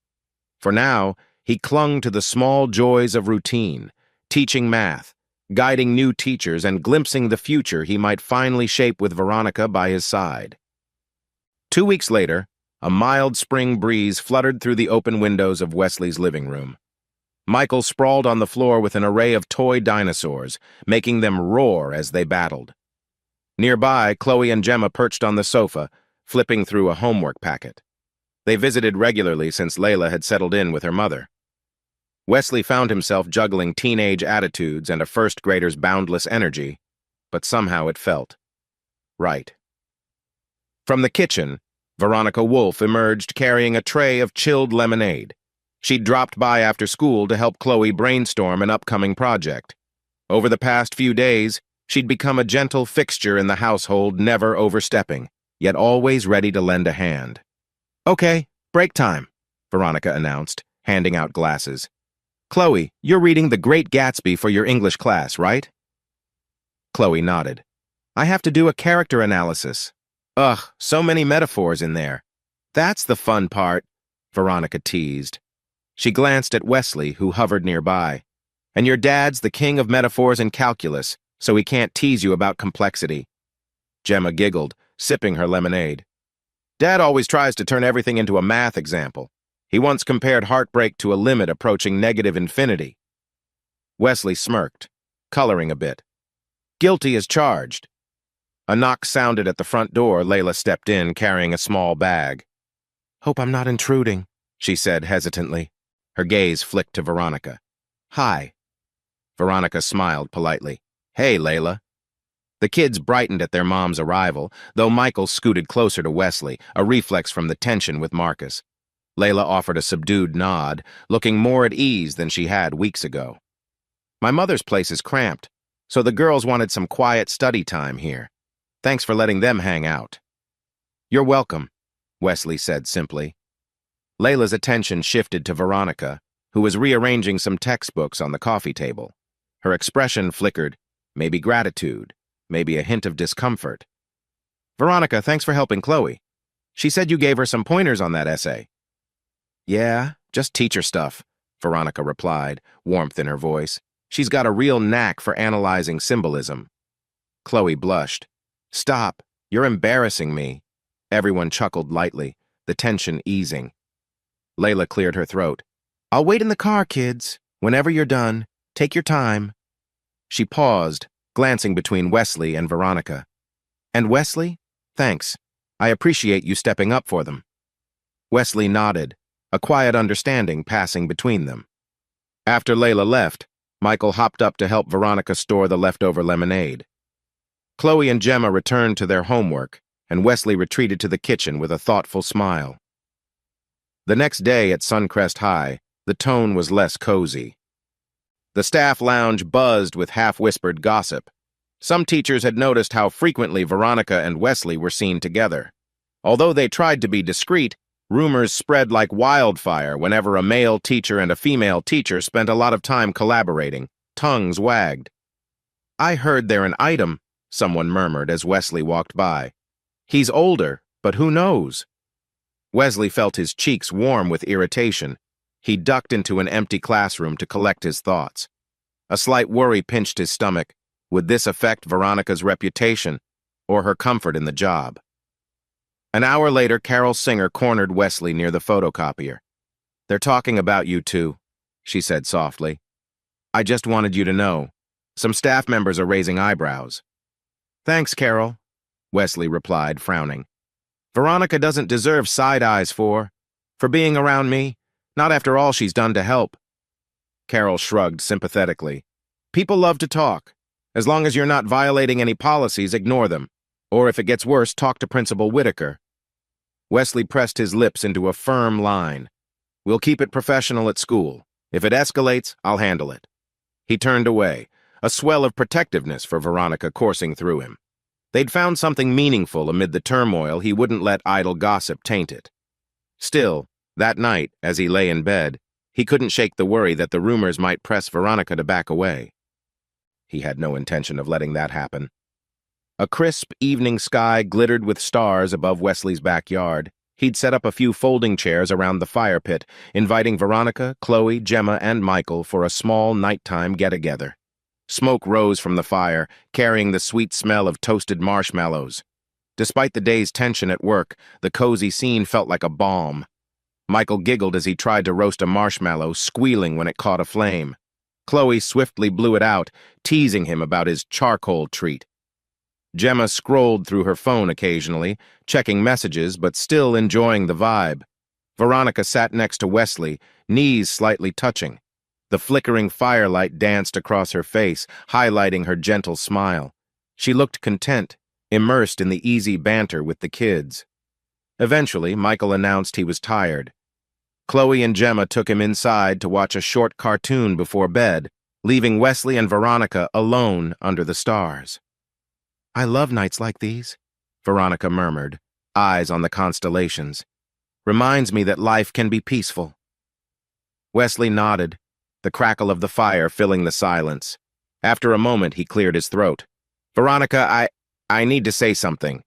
For now, he clung to the small joys of routine, teaching math, guiding new teachers, and glimpsing the future he might finally shape with Veronica by his side. 2 weeks later, a mild spring breeze fluttered through the open windows of Wesley's living room. Michael sprawled on the floor with an array of toy dinosaurs, making them roar as they battled. Nearby, Chloe and Gemma perched on the sofa, flipping through a homework packet. They visited regularly since Layla had settled in with her mother. Wesley found himself juggling teenage attitudes and a first grader's boundless energy, but somehow it felt right. From the kitchen, Veronica Wolf emerged carrying a tray of chilled lemonade. She'd dropped by after school to help Chloe brainstorm an upcoming project. Over the past few days, she'd become a gentle fixture in the household, never overstepping, yet always ready to lend a hand. "Okay, break time," Veronica announced, handing out glasses. "Chloe, you're reading The Great Gatsby for your English class, right?" Chloe nodded. "I have to do a character analysis. Ugh, so many metaphors in there." "That's the fun part," Veronica teased. She glanced at Wesley, who hovered nearby. "And your dad's the king of metaphors in calculus, so he can't tease you about complexity." Gemma giggled, sipping her lemonade. "Dad always tries to turn everything into a math example. He once compared heartbreak to a limit approaching negative infinity." Wesley smirked, coloring a bit. "Guilty as charged." A knock sounded at the front door. Layla stepped in, carrying a small bag. "Hope I'm not intruding," she said hesitantly. Her gaze flicked to Veronica. "Hi." Veronica smiled politely. "Hey, Layla." The kids brightened at their mom's arrival, though Michael scooted closer to Wesley, a reflex from the tension with Marcus. Layla offered a subdued nod, looking more at ease than she had weeks ago. "My mother's place is cramped, so the girls wanted some quiet study time here. Thanks for letting them hang out." "You're welcome," Wesley said simply. Layla's attention shifted to Veronica, who was rearranging some textbooks on the coffee table. Her expression flickered, maybe gratitude, maybe a hint of discomfort. "Veronica, thanks for helping Chloe. She said you gave her some pointers on that essay." "Yeah, just teacher stuff," Veronica replied, warmth in her voice. "She's got a real knack for analyzing symbolism." Chloe blushed. "Stop, you're embarrassing me." Everyone chuckled lightly, the tension easing. Layla cleared her throat. "I'll wait in the car, kids. Whenever you're done, take your time." She paused, glancing between Wesley and Veronica. "And Wesley? Thanks. I appreciate you stepping up for them." Wesley nodded, a quiet understanding passing between them. After Layla left, Michael hopped up to help Veronica store the leftover lemonade. Chloe and Gemma returned to their homework, and Wesley retreated to the kitchen with a thoughtful smile. The next day at Suncrest High, the tone was less cozy. The staff lounge buzzed with half-whispered gossip. Some teachers had noticed how frequently Veronica and Wesley were seen together. Although they tried to be discreet, rumors spread like wildfire whenever a male teacher and a female teacher spent a lot of time collaborating. Tongues wagged. "I heard they're an item," someone murmured as Wesley walked by. "He's older, but who knows?" Wesley felt his cheeks warm with irritation. He ducked into an empty classroom to collect his thoughts. A slight worry pinched his stomach. Would this affect Veronica's reputation or her comfort in the job? An hour later, Carol Singer cornered Wesley near the photocopier. "They're talking about you two," she said softly. "I just wanted you to know. Some staff members are raising eyebrows." "Thanks, Carol," Wesley replied, frowning. "Veronica doesn't deserve side eyes for being around me, not after all she's done to help." Carol shrugged sympathetically. "People love to talk. As long as you're not violating any policies, ignore them. Or if it gets worse, talk to Principal Whitaker." Wesley pressed his lips into a firm line. "We'll keep it professional at school. If it escalates, I'll handle it." He turned away, a swell of protectiveness for Veronica coursing through him. They'd found something meaningful amid the turmoil. He wouldn't let idle gossip taint it. Still, that night, as he lay in bed, he couldn't shake the worry that the rumors might press Veronica to back away. He had no intention of letting that happen. A crisp evening sky glittered with stars above Wesley's backyard. He'd set up a few folding chairs around the fire pit, inviting Veronica, Chloe, Gemma, and Michael for a small nighttime get-together. Smoke rose from the fire, carrying the sweet smell of toasted marshmallows. Despite the day's tension at work, the cozy scene felt like a balm. Michael giggled as he tried to roast a marshmallow, squealing when it caught a flame. Chloe swiftly blew it out, teasing him about his charcoal treat. Gemma scrolled through her phone occasionally, checking messages but still enjoying the vibe. Veronica sat next to Wesley, knees slightly touching. The flickering firelight danced across her face, highlighting her gentle smile. She looked content, immersed in the easy banter with the kids. Eventually, Michael announced he was tired. Chloe and Gemma took him inside to watch a short cartoon before bed, leaving Wesley and Veronica alone under the stars. "I love nights like these," Veronica murmured, eyes on the constellations. "Reminds me that life can be peaceful." Wesley nodded, the crackle of the fire filling the silence. After a moment, he cleared his throat. "Veronica, I need to say something."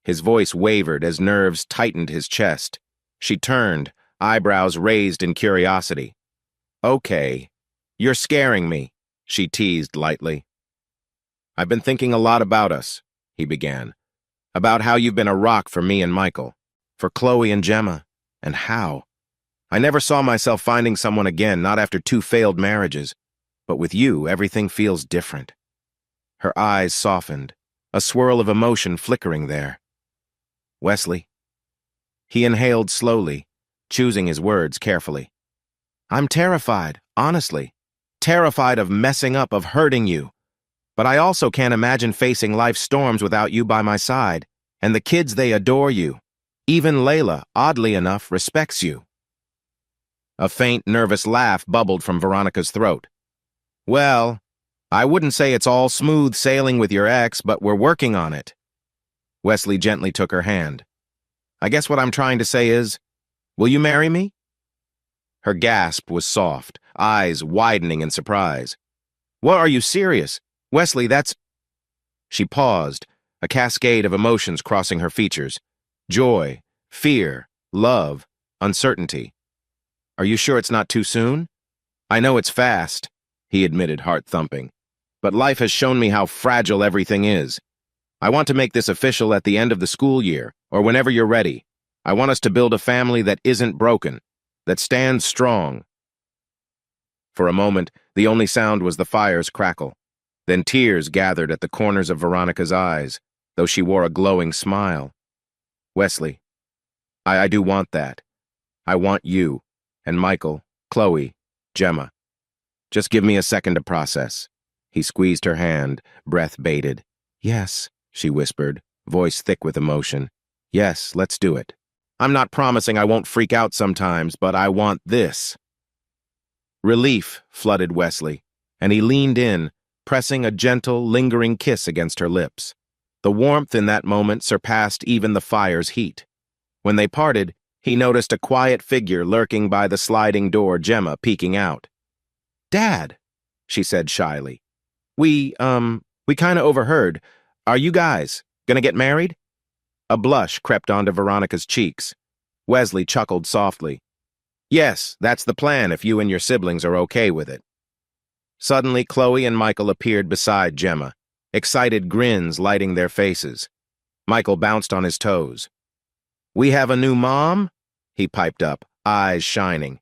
His voice wavered as nerves tightened his chest. She turned, eyebrows raised in curiosity. "Okay, you're scaring me," she teased lightly. "I've been thinking a lot about us," he began. "About how you've been a rock for me and Michael, for Chloe and Gemma, and how. I never saw myself finding someone again, not after 2 failed marriages. But with you, everything feels different." Her eyes softened, a swirl of emotion flickering there. "Wesley." He inhaled slowly, choosing his words carefully. "I'm terrified, honestly. Terrified of messing up, of hurting you. But I also can't imagine facing life's storms without you by my side. And the kids, they adore you. Even Layla, oddly enough, respects you." A faint, nervous laugh bubbled from Veronica's throat. "Well, I wouldn't say it's all smooth sailing with your ex, but we're working on it." Wesley gently took her hand. "I guess what I'm trying to say is, will you marry me?" Her gasp was soft, eyes widening in surprise. "What, are you serious? Wesley, that's—" She paused, a cascade of emotions crossing her features. Joy, fear, love, uncertainty. "Are you sure it's not too soon?" "I know it's fast," he admitted, heart-thumping. "But life has shown me how fragile everything is. I want to make this official at the end of the school year, or whenever you're ready. I want us to build a family that isn't broken, that stands strong." For a moment, the only sound was the fire's crackle. Then tears gathered at the corners of Veronica's eyes, though she wore a glowing smile. "Wesley, I do want that. I want you, and Michael, Chloe, Gemma. Just give me a second to process." He squeezed her hand, breath bated. "Yes," she whispered, voice thick with emotion. "Yes, let's do it. I'm not promising I won't freak out sometimes, but I want this." Relief flooded Wesley, and he leaned in, pressing a gentle, lingering kiss against her lips. The warmth in that moment surpassed even the fire's heat. When they parted, he noticed a quiet figure lurking by the sliding door, Gemma peeking out. "Dad," she said shyly. We kinda overheard. Are you guys gonna get married?" A blush crept onto Veronica's cheeks. Wesley chuckled softly. "Yes, that's the plan if you and your siblings are okay with it." Suddenly, Chloe and Michael appeared beside Gemma, excited grins lighting their faces. Michael bounced on his toes. "We have a new mom?" he piped up, eyes shining.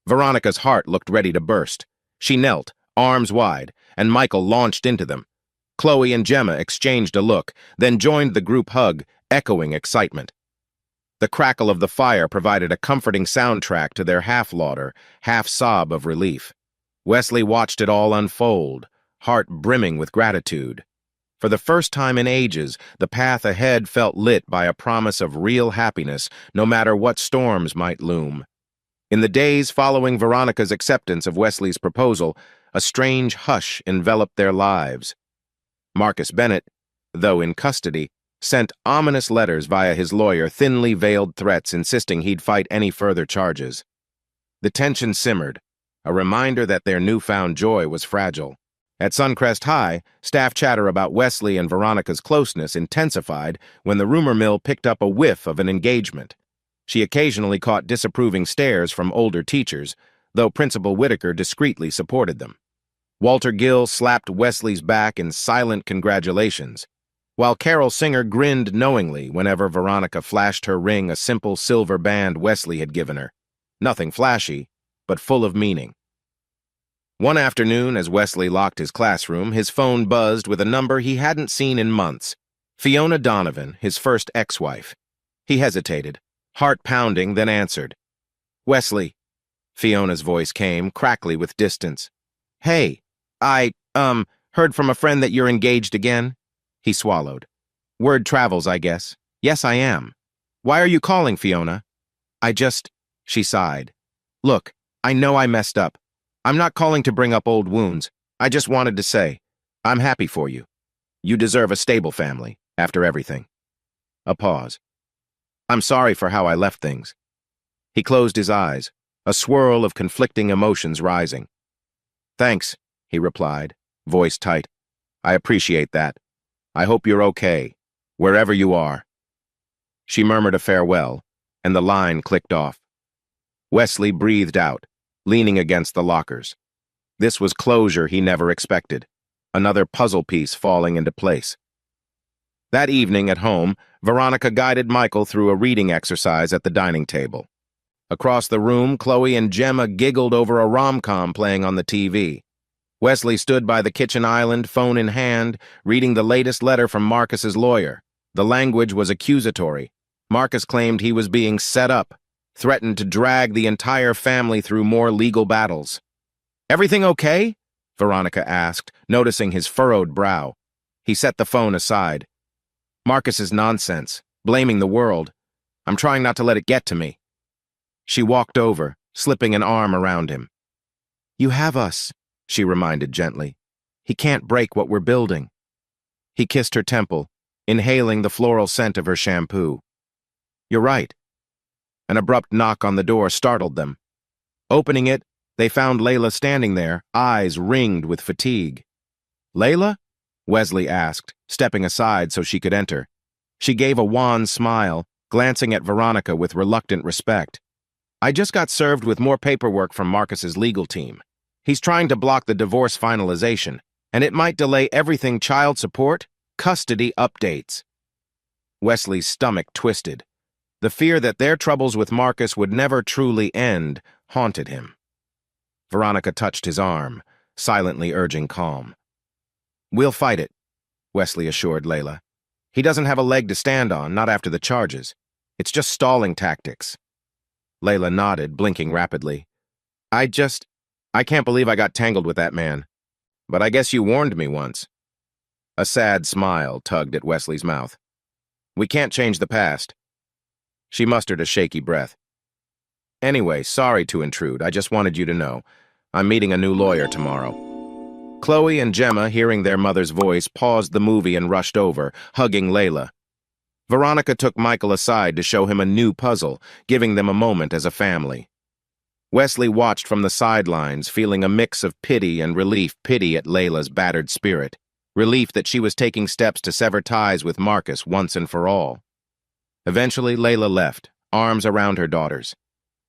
Veronica's heart looked ready to burst. She knelt, arms wide, and Michael launched into them. Chloe and Gemma exchanged a look, then joined the group hug, echoing excitement. The crackle of the fire provided a comforting soundtrack to their half-laughter, half-sob of relief. Wesley watched it all unfold, heart brimming with gratitude. For the first time in ages, the path ahead felt lit by a promise of real happiness, no matter what storms might loom. In the days following Veronica's acceptance of Wesley's proposal, a strange hush enveloped their lives. Marcus Bennett, though in custody, sent ominous letters via his lawyer, thinly veiled threats insisting he'd fight any further charges. The tension simmered, a reminder that their newfound joy was fragile. At Suncrest High, staff chatter about Wesley and Veronica's closeness intensified when the rumor mill picked up a whiff of an engagement. She occasionally caught disapproving stares from older teachers, though Principal Whitaker discreetly supported them. Walter Gill slapped Wesley's back in silent congratulations, while Carol Singer grinned knowingly whenever Veronica flashed her ring a simple silver band Wesley had given her. Nothing flashy, but full of meaning. One afternoon, as Wesley locked his classroom, his phone buzzed with a number he hadn't seen in months. Fiona Donovan, his first ex-wife. He hesitated, heart pounding, then answered. "Wesley," Fiona's voice came, crackly with distance. "Hey, I heard from a friend that you're engaged again." He swallowed. "Word travels, I guess. Yes, I am." Why are you calling, Fiona? She sighed. Look, I know I messed up. I'm not calling to bring up old wounds. I just wanted to say, I'm happy for you. You deserve a stable family, after everything. A pause. I'm sorry for how I left things. He closed his eyes, a swirl of conflicting emotions rising. Thanks, he replied, voice tight. I appreciate that. I hope you're okay, wherever you are. She murmured a farewell, and the line clicked off. Wesley breathed out, leaning against the lockers. This was closure he never expected, another puzzle piece falling into place. That evening at home, Veronica guided Michael through a reading exercise at the dining table. Across the room, Chloe and Gemma giggled over a rom-com playing on the TV. Wesley stood by the kitchen island, phone in hand, reading the latest letter from Marcus's lawyer. The language was accusatory. Marcus claimed he was being set up, threatened to drag the entire family through more legal battles. Everything okay? Veronica asked, noticing his furrowed brow. He set the phone aside. Marcus's nonsense, blaming the world. I'm trying not to let it get to me. She walked over, slipping an arm around him. You have us, she reminded gently. He can't break what we're building. He kissed her temple, inhaling the floral scent of her shampoo. You're right. An abrupt knock on the door startled them. Opening it, they found Layla standing there, eyes ringed with fatigue. Layla? Wesley asked, stepping aside so she could enter. She gave a wan smile, glancing at Veronica with reluctant respect. I just got served with more paperwork from Marcus's legal team. He's trying to block the divorce finalization, and it might delay everything child support, custody updates. Wesley's stomach twisted. The fear that their troubles with Marcus would never truly end haunted him. Veronica touched his arm, silently urging calm. We'll fight it, Wesley assured Layla. He doesn't have a leg to stand on, not after the charges. It's just stalling tactics. Layla nodded, blinking rapidly. I can't believe I got tangled with that man. But I guess you warned me once. A sad smile tugged at Wesley's mouth. We can't change the past. She mustered a shaky breath. Anyway, sorry to intrude. I just wanted you to know. I'm meeting a new lawyer tomorrow. Chloe and Gemma, hearing their mother's voice, paused the movie and rushed over, hugging Layla. Veronica took Michael aside to show him a new puzzle, giving them a moment as a family. Wesley watched from the sidelines, feeling a mix of pity and relief, pity at Layla's battered spirit, relief that she was taking steps to sever ties with Marcus once and for all. Eventually, Layla left, arms around her daughters.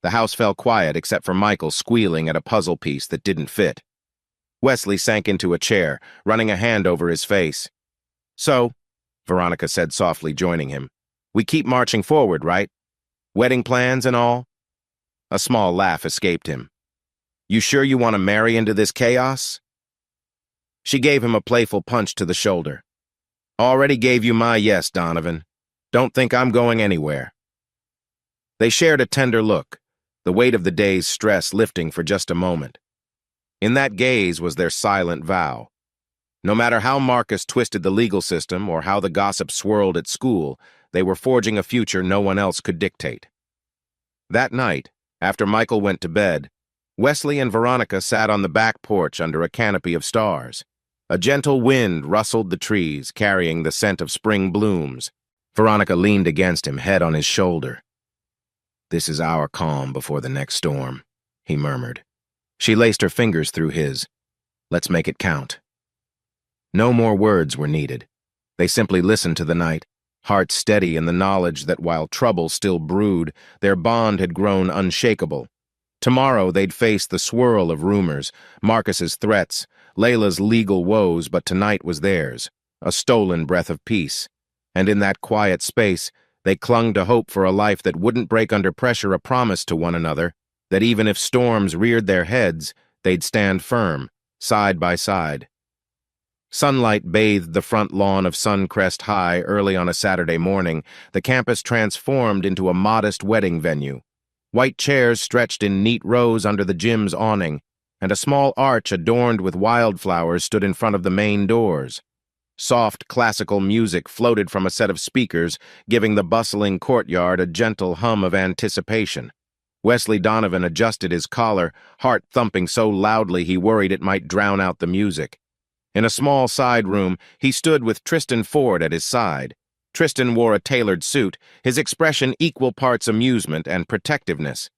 The house fell quiet except for Michael squealing at a puzzle piece that didn't fit. Wesley sank into a chair, running a hand over his face. So, Veronica said softly, joining him, we keep marching forward, right? Wedding plans and all? A small laugh escaped him. You sure you want to marry into this chaos? She gave him a playful punch to the shoulder. Already gave you my yes, Donovan. Don't think I'm going anywhere. They shared a tender look, the weight of the day's stress lifting for just a moment. In that gaze was their silent vow. No matter how Marcus twisted the legal system or how the gossip swirled at school, they were forging a future no one else could dictate. That night, after Michael went to bed, Wesley and Veronica sat on the back porch under a canopy of stars. A gentle wind rustled the trees, carrying the scent of spring blooms. Veronica leaned against him, head on his shoulder. This is our calm before the next storm, he murmured. She laced her fingers through his. Let's make it count. No more words were needed. They simply listened to the night, hearts steady in the knowledge that while trouble still brewed, their bond had grown unshakable. Tomorrow they'd face the swirl of rumors, Marcus's threats, Layla's legal woes, but tonight was theirs, a stolen breath of peace. And in that quiet space, they clung to hope for a life that wouldn't break under pressure, a promise to one another, that even if storms reared their heads, they'd stand firm, side by side. Sunlight bathed the front lawn of Suncrest High early on a Saturday morning, the campus transformed into a modest wedding venue. White chairs stretched in neat rows under the gym's awning, and a small arch adorned with wildflowers stood in front of the main doors. Soft, classical music floated from a set of speakers, giving the bustling courtyard a gentle hum of anticipation. Wesley Donovan adjusted his collar, heart thumping so loudly he worried it might drown out the music. In a small side room, he stood with Tristan Ford at his side. Tristan wore a tailored suit, his expression equal parts amusement and protectiveness.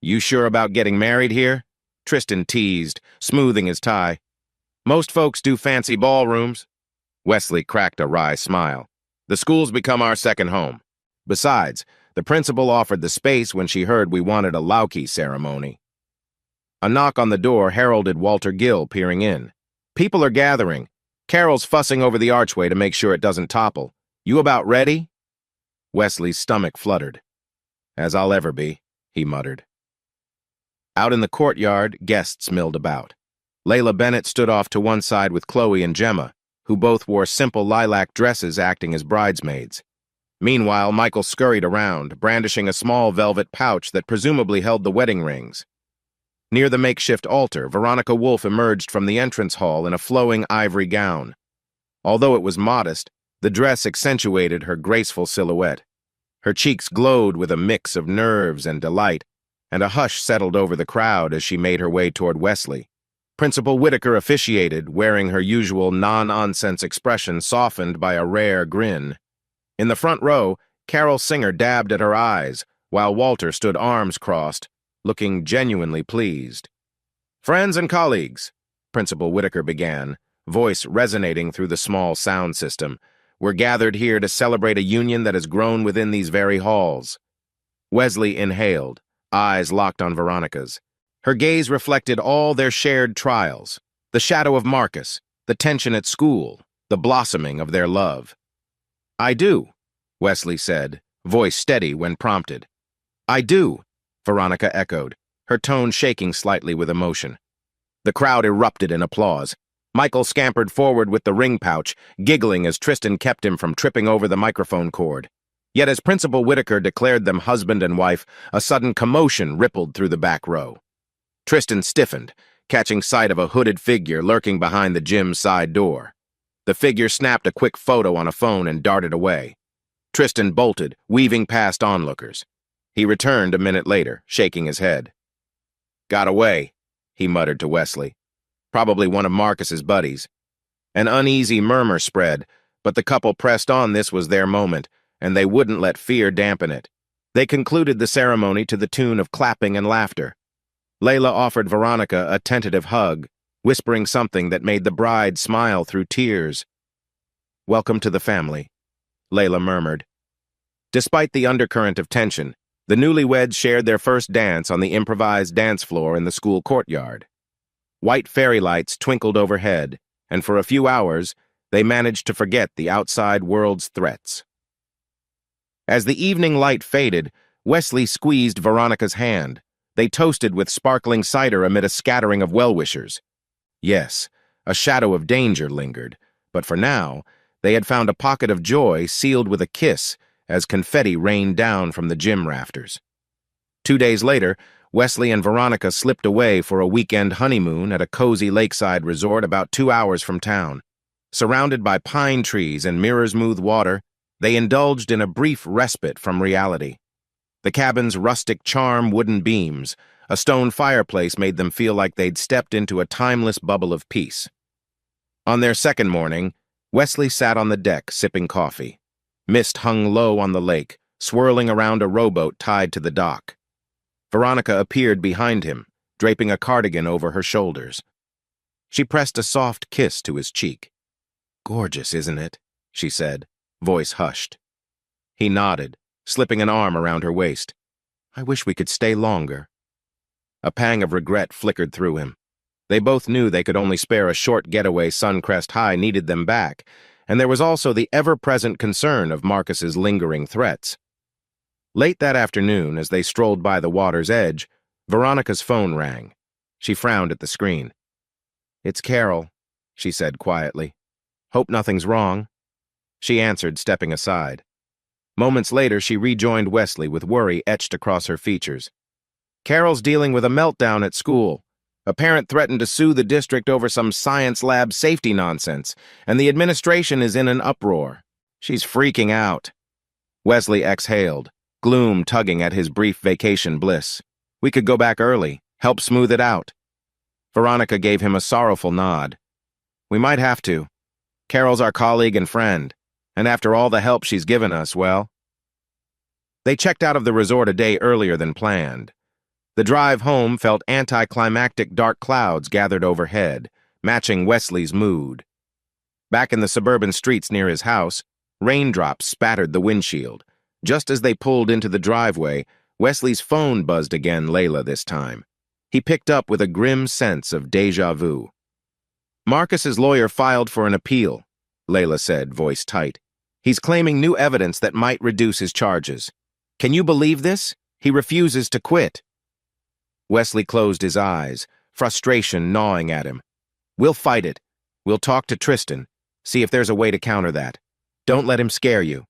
"You sure about getting married here?" Tristan teased, smoothing his tie. "Most folks do fancy ballrooms." Wesley cracked a wry smile. "The school's become our second home. Besides, the principal offered the space when she heard we wanted a Lauki ceremony." A knock on the door heralded Walter Gill peering in. "People are gathering. Carol's fussing over the archway to make sure it doesn't topple. You about ready?" Wesley's stomach fluttered. "As I'll ever be," he muttered. Out in the courtyard, guests milled about. Layla Bennett stood off to one side with Chloe and Gemma, who both wore simple lilac dresses acting as bridesmaids. Meanwhile, Michael scurried around, brandishing a small velvet pouch that presumably held the wedding rings. Near the makeshift altar, Veronica Wolf emerged from the entrance hall in a flowing ivory gown. Although it was modest, the dress accentuated her graceful silhouette. Her cheeks glowed with a mix of nerves and delight, and a hush settled over the crowd as she made her way toward Wesley. Principal Whitaker officiated, wearing her usual non-nonsense expression softened by a rare grin. In the front row, Carol Singer dabbed at her eyes, while Walter stood arms crossed, looking genuinely pleased. "Friends and colleagues," Principal Whitaker began, voice resonating through the small sound system, "we're gathered here to celebrate a union that has grown within these very halls." Wesley inhaled, eyes locked on Veronica's. Her gaze reflected all their shared trials, the shadow of Marcus, the tension at school, the blossoming of their love. "I do," Wesley said, voice steady when prompted. "I do," Veronica echoed, her tone shaking slightly with emotion. The crowd erupted in applause. Michael scampered forward with the ring pouch, giggling as Tristan kept him from tripping over the microphone cord. Yet as Principal Whitaker declared them husband and wife, a sudden commotion rippled through the back row. Tristan stiffened, catching sight of a hooded figure lurking behind the gym's side door. The figure snapped a quick photo on a phone and darted away. Tristan bolted, weaving past onlookers. He returned a minute later, shaking his head. "Got away," he muttered to Wesley. "Probably one of Marcus's buddies." An uneasy murmur spread, but the couple pressed on this was their moment, and they wouldn't let fear dampen it. They concluded the ceremony to the tune of clapping and laughter. Layla offered Veronica a tentative hug, whispering something that made the bride smile through tears. "Welcome to the family," Layla murmured. Despite the undercurrent of tension, the newlyweds shared their first dance on the improvised dance floor in the school courtyard. White fairy lights twinkled overhead, and for a few hours, they managed to forget the outside world's threats. As the evening light faded, Wesley squeezed Veronica's hand. They toasted with sparkling cider amid a scattering of well-wishers. Yes, a shadow of danger lingered, but for now, they had found a pocket of joy sealed with a kiss as confetti rained down from the gym rafters. 2 days later, Wesley and Veronica slipped away for a weekend honeymoon at a cozy lakeside resort about 2 hours from town. Surrounded by pine trees and mirror-smooth water, they indulged in a brief respite from reality. The cabin's rustic charm wooden beams, a stone fireplace made them feel like they'd stepped into a timeless bubble of peace. On their second morning, Wesley sat on the deck sipping coffee. Mist hung low on the lake, swirling around a rowboat tied to the dock. Veronica appeared behind him, draping a cardigan over her shoulders. She pressed a soft kiss to his cheek. "Gorgeous, isn't it?" she said, voice hushed. He nodded, slipping an arm around her waist. "I wish we could stay longer." A pang of regret flickered through him. They both knew they could only spare a short getaway Suncrest High needed them back, and there was also the ever-present concern of Marcus's lingering threats. Late that afternoon, as they strolled by the water's edge, Veronica's phone rang. She frowned at the screen. "It's Carol," she said quietly. "Hope nothing's wrong." She answered, stepping aside. Moments later, she rejoined Wesley with worry etched across her features. "Carol's dealing with a meltdown at school. A parent threatened to sue the district over some science lab safety nonsense, and the administration is in an uproar. She's freaking out. Wesley exhaled, gloom tugging at his brief vacation bliss. We could go back early, help smooth it out. Veronica gave him a sorrowful nod. We might have to. Carol's our colleague and friend, and after all the help she's given us, well... They checked out of the resort a day earlier than planned. The drive home felt anticlimactic dark clouds gathered overhead, matching Wesley's mood. Back in the suburban streets near his house, raindrops spattered the windshield. Just as they pulled into the driveway, Wesley's phone buzzed again, Layla this time. He picked up with a grim sense of déjà vu. Marcus's lawyer filed for an appeal, Layla said, voice tight. He's claiming new evidence that might reduce his charges. Can you believe this? He refuses to quit. Wesley closed his eyes, frustration gnawing at him. We'll fight it. We'll talk to Tristan, see if there's a way to counter that. Don't let him scare you.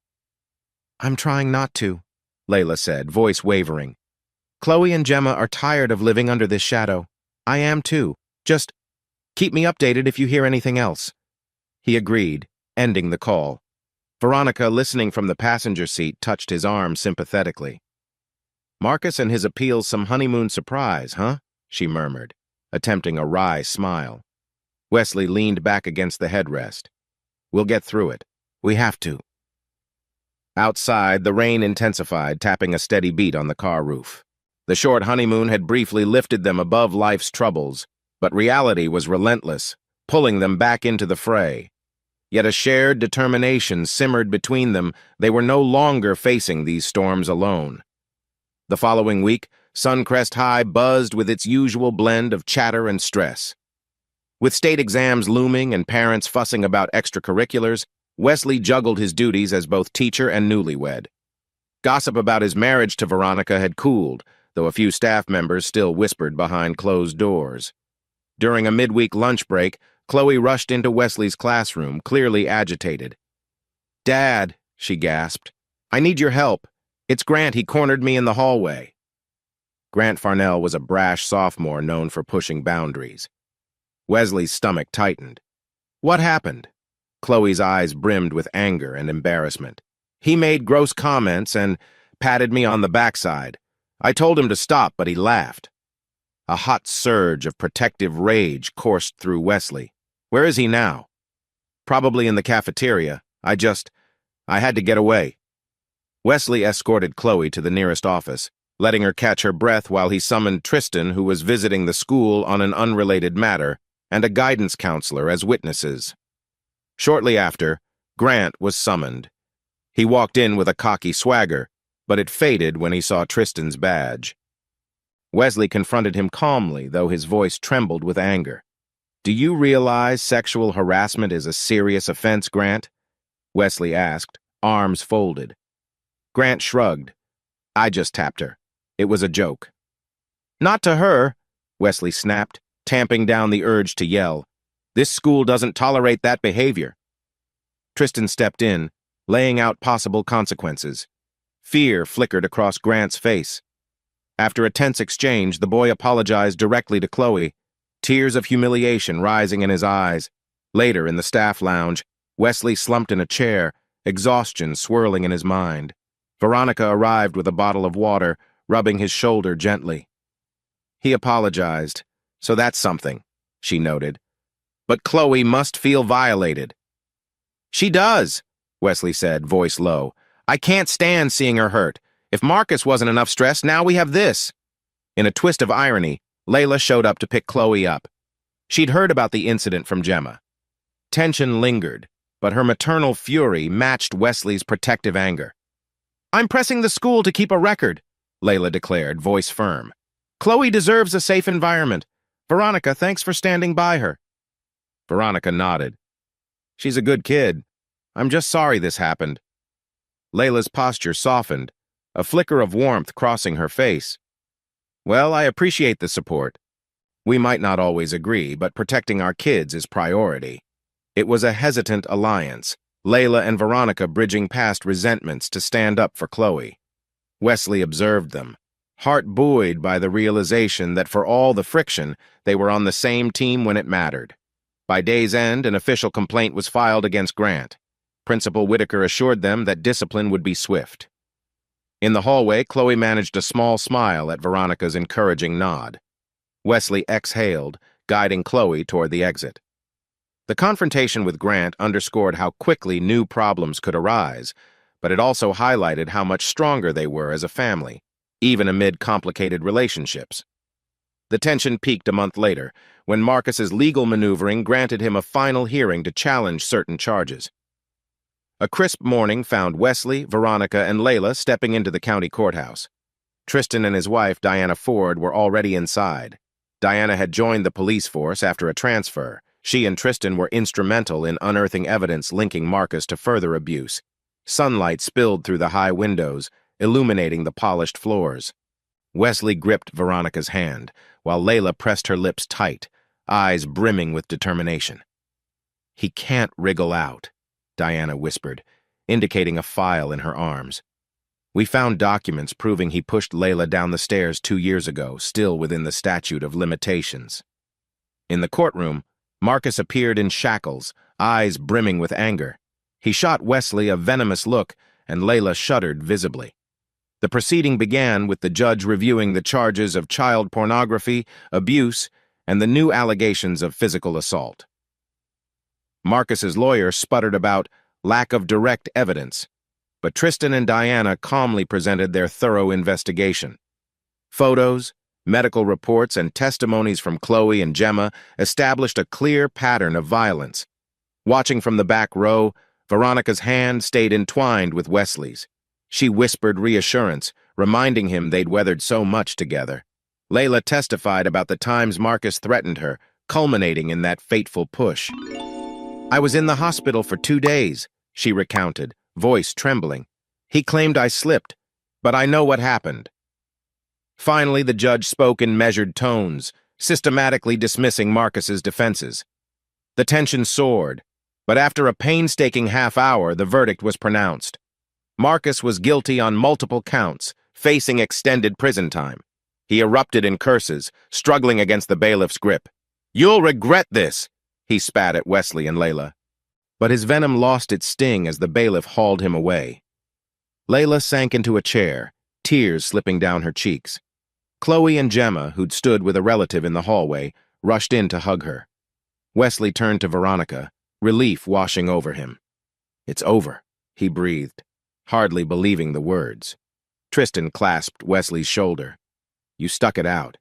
I'm trying not to, Layla said, voice wavering. Chloe and Gemma are tired of living under this shadow. I am too. Just keep me updated if you hear anything else. He agreed, ending the call. Veronica, listening from the passenger seat, touched his arm sympathetically. Marcus and his appeals some honeymoon surprise, huh? She murmured, attempting a wry smile. Wesley leaned back against the headrest. We'll get through it. We have to. Outside, the rain intensified, tapping a steady beat on the car roof. The short honeymoon had briefly lifted them above life's troubles, but reality was relentless, pulling them back into the fray. Yet a shared determination simmered between them. They were no longer facing these storms alone. The following week, Suncrest High buzzed with its usual blend of chatter and stress. With state exams looming and parents fussing about extracurriculars, Wesley juggled his duties as both teacher and newlywed. Gossip about his marriage to Veronica had cooled, though a few staff members still whispered behind closed doors. During a midweek lunch break, Chloe rushed into Wesley's classroom, clearly agitated. Dad, she gasped, I need your help. It's Grant. He cornered me in the hallway. Grant Farnell was a brash sophomore known for pushing boundaries. Wesley's stomach tightened. What happened? Chloe's eyes brimmed with anger and embarrassment. He made gross comments and patted me on the backside. I told him to stop, but he laughed. A hot surge of protective rage coursed through Wesley. Where is he now? Probably in the cafeteria. I had to get away. Wesley escorted Chloe to the nearest office, letting her catch her breath while he summoned Tristan, who was visiting the school on an unrelated matter, and a guidance counselor as witnesses. Shortly after, Grant was summoned. He walked in with a cocky swagger, but it faded when he saw Tristan's badge. Wesley confronted him calmly, though his voice trembled with anger. Do you realize sexual harassment is a serious offense, Grant? Wesley asked, arms folded. Grant shrugged. I just tapped her. It was a joke. Not to her, Wesley snapped, tamping down the urge to yell. This school doesn't tolerate that behavior. Tristan stepped in, laying out possible consequences. Fear flickered across Grant's face. After a tense exchange, the boy apologized directly to Chloe, tears of humiliation rising in his eyes. Later, in the staff lounge, Wesley slumped in a chair, exhaustion swirling in his mind. Veronica arrived with a bottle of water, rubbing his shoulder gently. He apologized. So that's something, she noted. But Chloe must feel violated. She does, Wesley said, voice low. I can't stand seeing her hurt. If Marcus wasn't enough stress, now we have this. In a twist of irony, Layla showed up to pick Chloe up. She'd heard about the incident from Gemma. Tension lingered, but her maternal fury matched Wesley's protective anger. I'm pressing the school to keep a record, Layla declared, voice firm. Chloe deserves a safe environment. Veronica, thanks for standing by her. Veronica nodded. She's a good kid. I'm just sorry this happened. Layla's posture softened, a flicker of warmth crossing her face. Well, I appreciate the support. We might not always agree, but protecting our kids is priority. It was a hesitant alliance, Layla and Veronica bridging past resentments to stand up for Chloe. Wesley observed them. heart buoyed by the realization that for all the friction, they were on the same team when it mattered. By day's end, an official complaint was filed against Grant. Principal Whitaker assured them that discipline would be swift. In the hallway, Chloe managed a small smile at Veronica's encouraging nod. Wesley exhaled, guiding Chloe toward the exit. The confrontation with Grant underscored how quickly new problems could arise, but it also highlighted how much stronger they were as a family, even amid complicated relationships. The tension peaked a month later, when Marcus's legal maneuvering granted him a final hearing to challenge certain charges. A crisp morning found Wesley, Veronica, and Layla stepping into the county courthouse. Tristan and his wife, Diana Ford, were already inside. Diana had joined the police force after a transfer. She and Tristan were instrumental in unearthing evidence linking Marcus to further abuse. Sunlight spilled through the high windows, illuminating the polished floors. Wesley gripped Veronica's hand, while Layla pressed her lips tight, eyes brimming with determination. "He can't wriggle out," Diana whispered, indicating a file in her arms. "We found documents proving he pushed Layla down the stairs 2 years ago, still within the statute of limitations." In the courtroom, Marcus appeared in shackles, eyes brimming with anger. He shot Wesley a venomous look, and Layla shuddered visibly. The proceeding began with the judge reviewing the charges of child pornography, abuse, and the new allegations of physical assault. Marcus's lawyer sputtered about lack of direct evidence, but Tristan and Diana calmly presented their thorough investigation. Photos, medical reports, and testimonies from Chloe and Gemma established a clear pattern of violence. Watching from the back row, Veronica's hand stayed entwined with Wesley's. She whispered reassurance, reminding him they'd weathered so much together. Layla testified about the times Marcus threatened her, culminating in that fateful push. "I was in the hospital for 2 days," she recounted, voice trembling. "He claimed I slipped, but I know what happened." Finally, the judge spoke in measured tones, systematically dismissing Marcus's defenses. The tension soared, but after a painstaking half-hour, the verdict was pronounced. Marcus was guilty on multiple counts, facing extended prison time. He erupted in curses, struggling against the bailiff's grip. "You'll regret this," he spat at Wesley and Layla. But his venom lost its sting as the bailiff hauled him away. Layla sank into a chair, tears slipping down her cheeks. Chloe and Gemma, who'd stood with a relative in the hallway, rushed in to hug her. Wesley turned to Veronica, relief washing over him. "It's over," he breathed, hardly believing the words. Tristan clasped Wesley's shoulder. "You stuck it out.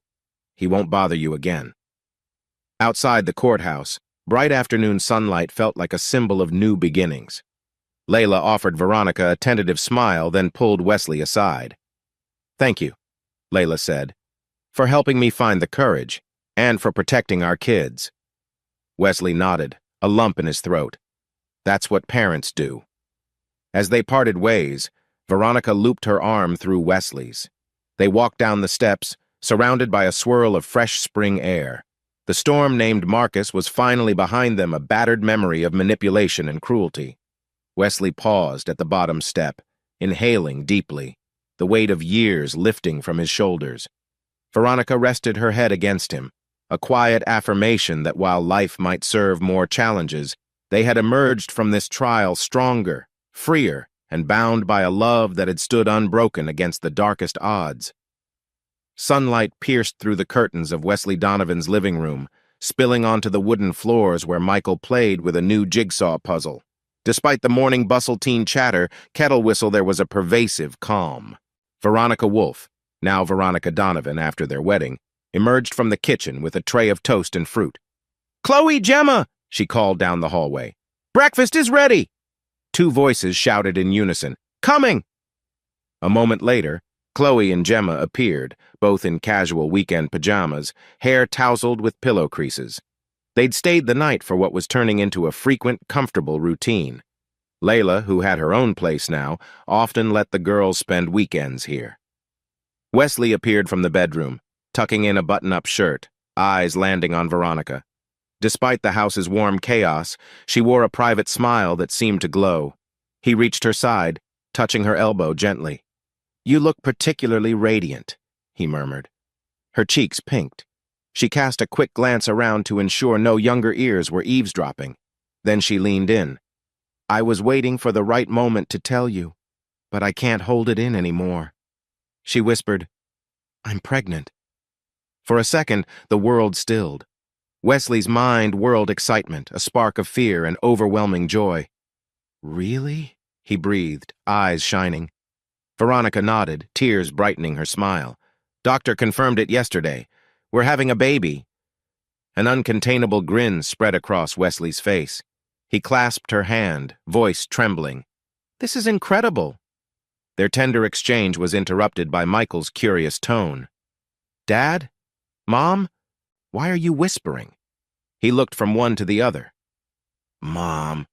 He won't bother you again." Outside the courthouse, bright afternoon sunlight felt like a symbol of new beginnings. Layla offered Veronica a tentative smile, then pulled Wesley aside. "Thank you," Layla said, "for helping me find the courage, and for protecting our kids." Wesley nodded, a lump in his throat. "That's what parents do." As they parted ways, Veronica looped her arm through Wesley's. They walked down the steps, surrounded by a swirl of fresh spring air. The storm named Marcus was finally behind them, a battered memory of manipulation and cruelty. Wesley paused at the bottom step, inhaling deeply, the weight of years lifting from his shoulders. Veronica rested her head against him, a quiet affirmation that while life might serve more challenges, they had emerged from this trial stronger, freer, and bound by a love that had stood unbroken against the darkest odds. Sunlight pierced through the curtains of Wesley Donovan's living room, spilling onto the wooden floors where Michael played with a new jigsaw puzzle. Despite the morning bustle teen chatter, kettle whistle, there was a pervasive calm. Veronica Wolfe, now Veronica Donovan after their wedding, emerged from the kitchen with a tray of toast and fruit. "Chloe, Gemma!" she called down the hallway. "Breakfast is ready!" Two voices shouted in unison, "Coming!" A moment later, Chloe and Gemma appeared, both in casual weekend pajamas, hair tousled with pillow creases. They'd stayed the night for what was turning into a frequent, comfortable routine. Layla, who had her own place now, often let the girls spend weekends here. Wesley appeared from the bedroom, tucking in a button-up shirt, eyes landing on Veronica. Despite the house's warm chaos, she wore a private smile that seemed to glow. He reached her side, touching her elbow gently. "You look particularly radiant," he murmured. Her cheeks pinked. She cast a quick glance around to ensure no younger ears were eavesdropping. Then she leaned in. I was waiting for the right moment to tell you, but I can't hold it in anymore. She whispered, I'm pregnant. For a second, the world stilled. Wesley's mind whirled excitement, a spark of fear and overwhelming joy. Really? He breathed, eyes shining. Veronica nodded, tears brightening her smile. Doctor confirmed it yesterday. We're having a baby. An uncontainable grin spread across Wesley's face. He clasped her hand, voice trembling. This is incredible. Their tender exchange was interrupted by Michael's curious tone. Dad? Mom? Why are you whispering? He looked from one to the other. Mom,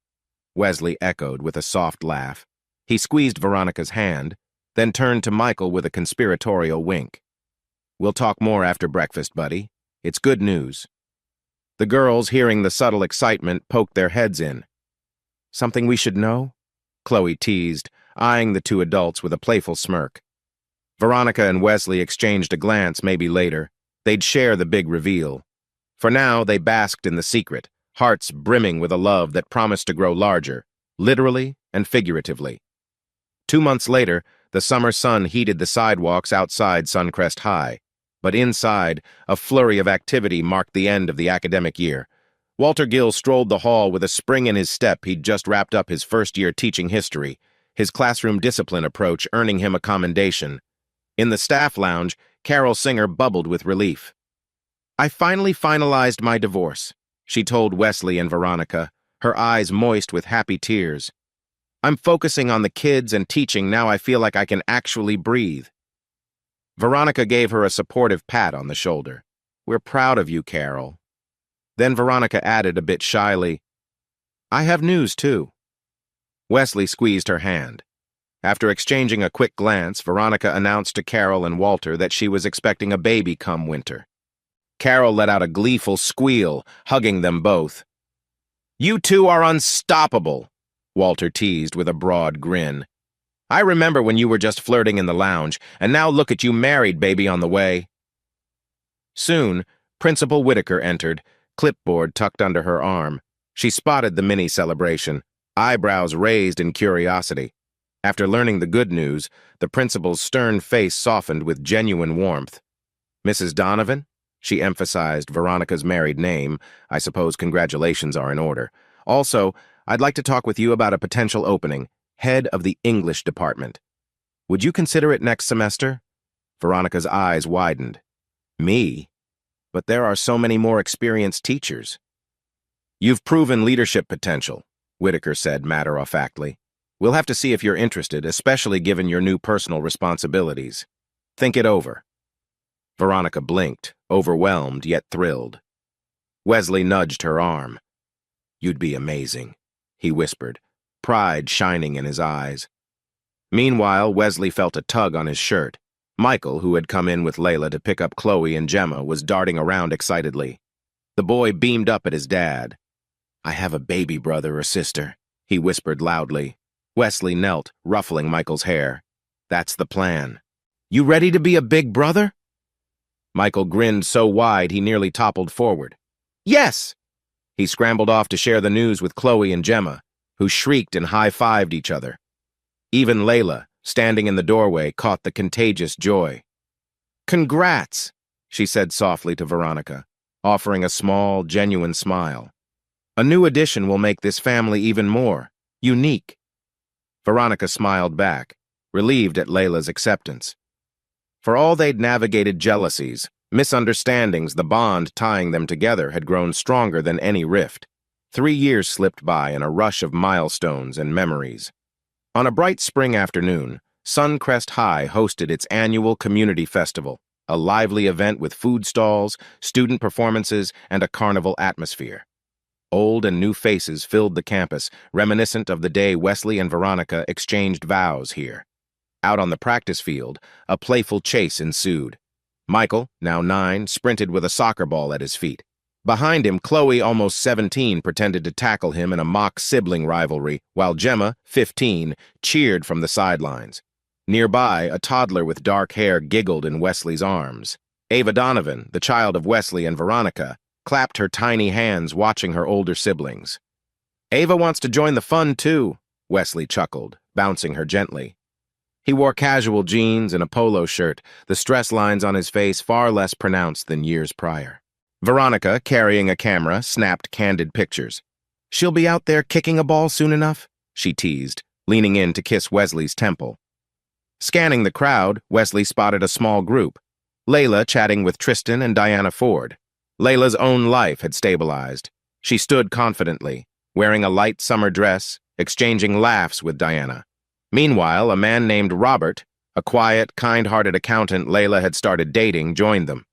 Wesley echoed with a soft laugh. He squeezed Veronica's hand, then turned to Michael with a conspiratorial wink. We'll talk more after breakfast, buddy. It's good news. The girls, hearing the subtle excitement, poked their heads in. Something we should know? Chloe teased, eyeing the two adults with a playful smirk. Veronica and Wesley exchanged a glance maybe later. They'd share the big reveal. For now, they basked in the secret, hearts brimming with a love that promised to grow larger, literally and figuratively. 2 months later, the summer sun heated the sidewalks outside Suncrest High. But inside, a flurry of activity marked the end of the academic year. Walter Gill strolled the hall with a spring in his step. He'd just wrapped up his first year teaching history, his classroom discipline approach earning him a commendation. In the staff lounge, Carol Singer bubbled with relief. I finally finalized my divorce, she told Wesley and Veronica, her eyes moist with happy tears. I'm focusing on the kids and teaching now. I feel like I can actually breathe. Veronica gave her a supportive pat on the shoulder. We're proud of you, Carol. Then Veronica added a bit shyly, I have news, too. Wesley squeezed her hand. After exchanging a quick glance, Veronica announced to Carol and Walter that she was expecting a baby come winter. Carol let out a gleeful squeal, hugging them both. You two are unstoppable, Walter teased with a broad grin. I remember when you were just flirting in the lounge, and now look at you married, baby, on the way. Soon, Principal Whitaker entered, clipboard tucked under her arm. She spotted the mini-celebration, eyebrows raised in curiosity. After learning the good news, the principal's stern face softened with genuine warmth. Mrs. Donovan? She emphasized Veronica's married name. I suppose congratulations are in order. Also, I'd like to talk with you about a potential opening. Head of the English department. Would you consider it next semester? Veronica's eyes widened. Me? But there are so many more experienced teachers. You've proven leadership potential, Whitaker said matter-of-factly. We'll have to see if you're interested, especially given your new personal responsibilities. Think it over. Veronica blinked, overwhelmed yet thrilled. Wesley nudged her arm. You'd be amazing, he whispered, pride shining in his eyes. Meanwhile, Wesley felt a tug on his shirt. Michael, who had come in with Layla to pick up Chloe and Gemma, was darting around excitedly. The boy beamed up at his dad. I have a baby brother or sister, he whispered loudly. Wesley knelt, ruffling Michael's hair. That's the plan. You ready to be a big brother? Michael grinned so wide he nearly toppled forward. Yes! He scrambled off to share the news with Chloe and Gemma, who shrieked and high-fived each other. Even Layla, standing in the doorway, caught the contagious joy. Congrats, she said softly to Veronica, offering a small, genuine smile. A new addition will make this family even more unique. Veronica smiled back, relieved at Layla's acceptance. For all they'd navigated jealousies, misunderstandings, the bond tying them together had grown stronger than any rift. 3 years slipped by in a rush of milestones and memories. On a bright spring afternoon, Suncrest High hosted its annual community festival, a lively event with food stalls, student performances, and a carnival atmosphere. Old and new faces filled the campus, reminiscent of the day Wesley and Veronica exchanged vows here. Out on the practice field, a playful chase ensued. Michael, now 9, sprinted with a soccer ball at his feet. Behind him, Chloe, almost 17, pretended to tackle him in a mock sibling rivalry, while Gemma, 15, cheered from the sidelines. Nearby, a toddler with dark hair giggled in Wesley's arms. Ava Donovan, the child of Wesley and Veronica, clapped her tiny hands watching her older siblings. Ava wants to join the fun, too, Wesley chuckled, bouncing her gently. He wore casual jeans and a polo shirt, the stress lines on his face far less pronounced than years prior. Veronica, carrying a camera, snapped candid pictures. "She'll be out there kicking a ball soon enough," she teased, leaning in to kiss Wesley's temple. Scanning the crowd, Wesley spotted a small group. Layla chatting with Tristan and Diana Ford. Layla's own life had stabilized. She stood confidently, wearing a light summer dress, exchanging laughs with Diana. Meanwhile, a man named Robert, a quiet, kind-hearted accountant Layla had started dating, joined them.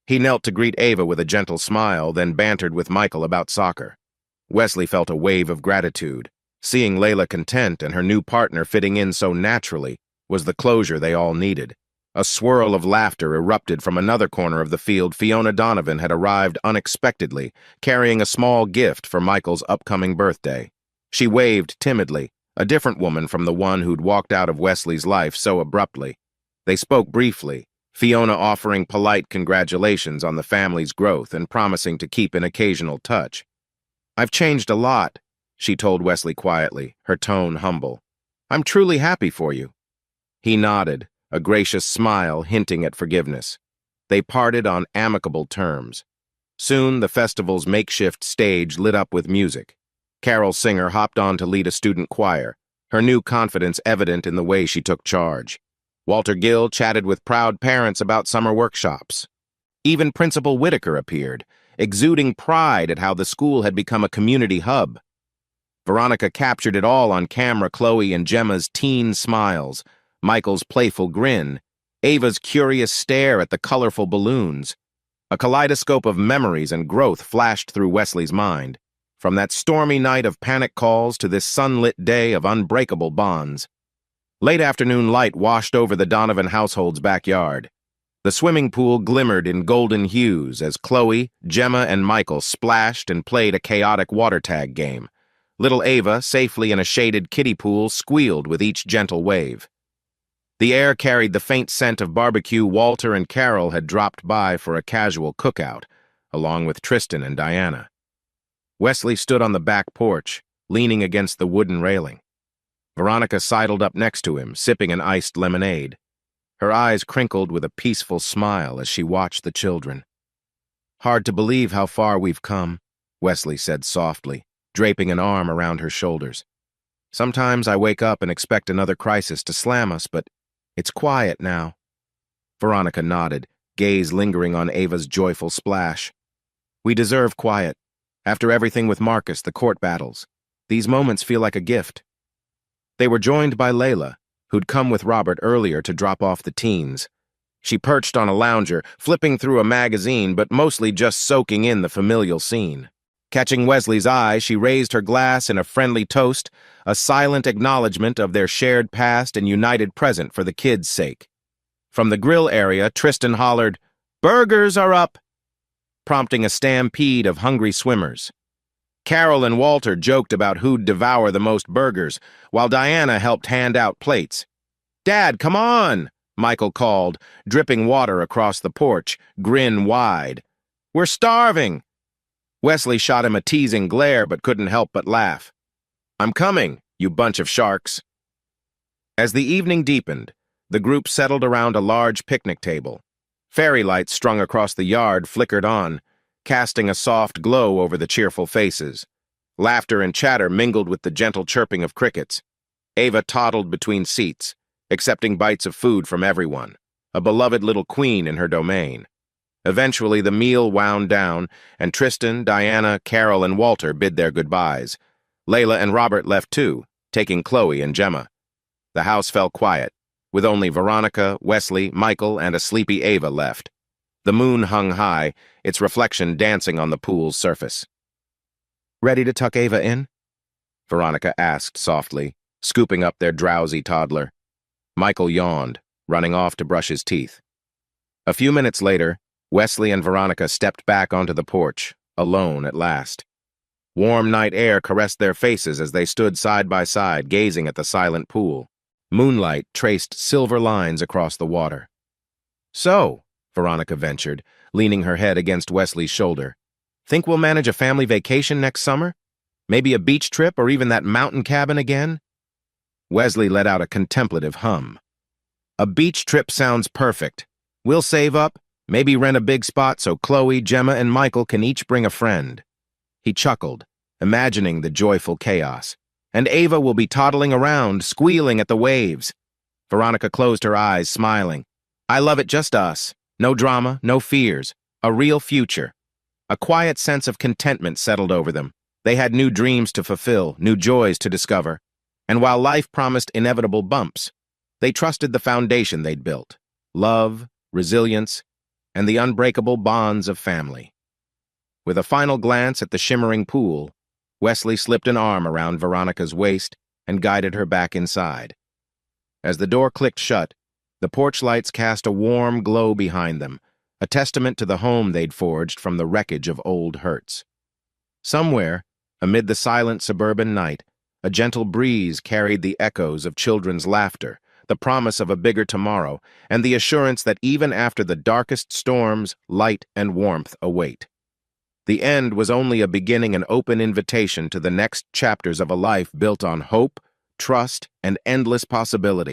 He knelt to greet Ava with a gentle smile, then bantered with Michael about soccer. Wesley felt a wave of gratitude. Seeing Layla content and her new partner fitting in so naturally was the closure they all needed. A swirl of laughter erupted from another corner of the field. Fiona Donovan had arrived unexpectedly, carrying a small gift for Michael's upcoming birthday. She waved timidly, a different woman from the one who'd walked out of Wesley's life so abruptly. They spoke briefly, Fiona offering polite congratulations on the family's growth and promising to keep an occasional touch. "I've changed a lot," she told Wesley quietly, her tone humble. "I'm truly happy for you." He nodded, a gracious smile hinting at forgiveness. They parted on amicable terms. Soon, the festival's makeshift stage lit up with music. Carol Singer hopped on to lead a student choir, her new confidence evident in the way she took charge. Walter Gill chatted with proud parents about summer workshops. Even Principal Whitaker appeared, exuding pride at how the school had become a community hub. Veronica captured it all on camera, Chloe and Gemma's teen smiles, Michael's playful grin, Ava's curious stare at the colorful balloons. A kaleidoscope of memories and growth flashed through Wesley's mind, from that stormy night of panic calls to this sunlit day of unbreakable bonds. Late afternoon light washed over the Donovan household's backyard. The swimming pool glimmered in golden hues as Chloe, Gemma, and Michael splashed and played a chaotic water tag game. Little Ava, safely in a shaded kiddie pool, squealed with each gentle wave. The air carried the faint scent of barbecue Walter and Carol had dropped by for a casual cookout, along with Tristan and Diana. Wesley stood on the back porch, leaning against the wooden railing. Veronica sidled up next to him, sipping an iced lemonade. Her eyes crinkled with a peaceful smile as she watched the children. "Hard to believe how far we've come," Wesley said softly, draping an arm around her shoulders. "Sometimes I wake up and expect another crisis to slam us, but it's quiet now." Veronica nodded, gaze lingering on Ava's joyful splash. "We deserve quiet. After everything with Marcus, the court battles, these moments feel like a gift." They were joined by Layla, who'd come with Robert earlier to drop off the teens. She perched on a lounger, flipping through a magazine but mostly just soaking in the familial scene. Catching Wesley's eye, she raised her glass in a friendly toast, a silent acknowledgement of their shared past and united present for the kids' sake. From the grill area, Tristan hollered, "Burgers are up!" prompting a stampede of hungry swimmers. Carol and Walter joked about who'd devour the most burgers, while Diana helped hand out plates. "Dad, come on!" Michael called, dripping water across the porch, grin wide. "We're starving!" Wesley shot him a teasing glare but couldn't help but laugh. "I'm coming, you bunch of sharks." As the evening deepened, the group settled around a large picnic table. Fairy lights strung across the yard flickered on, casting a soft glow over the cheerful faces. Laughter and chatter mingled with the gentle chirping of crickets. Ava toddled between seats, accepting bites of food from everyone, a beloved little queen in her domain. Eventually, the meal wound down, and Tristan, Diana, Carol, and Walter bid their goodbyes. Layla and Robert left too, taking Chloe and Gemma. The house fell quiet, with only Veronica, Wesley, Michael, and a sleepy Ava left. The moon hung high, its reflection dancing on the pool's surface. "Ready to tuck Ava in?" Veronica asked softly, scooping up their drowsy toddler. Michael yawned, running off to brush his teeth. A few minutes later, Wesley and Veronica stepped back onto the porch, alone at last. Warm night air caressed their faces as they stood side by side, gazing at the silent pool. Moonlight traced silver lines across the water. "So," Veronica ventured, leaning her head against Wesley's shoulder, "think we'll manage a family vacation next summer? Maybe a beach trip or even that mountain cabin again?" Wesley let out a contemplative hum. "A beach trip sounds perfect. We'll save up, maybe rent a big spot so Chloe, Gemma, and Michael can each bring a friend." He chuckled, imagining the joyful chaos. "And Ava will be toddling around, squealing at the waves." Veronica closed her eyes, smiling. "I love it, just us. No drama, no fears. A real future." A quiet sense of contentment settled over them. They had new dreams to fulfill, new joys to discover. And while life promised inevitable bumps, they trusted the foundation they'd built: love, resilience, and the unbreakable bonds of family. With a final glance at the shimmering pool, Wesley slipped an arm around Veronica's waist and guided her back inside. As the door clicked shut, the porch lights cast a warm glow behind them, a testament to the home they'd forged from the wreckage of old hurts. Somewhere, amid the silent suburban night, a gentle breeze carried the echoes of children's laughter, the promise of a bigger tomorrow, and the assurance that even after the darkest storms, light and warmth await. The end was only a beginning, an open invitation to the next chapters of a life built on hope, trust, and endless possibility.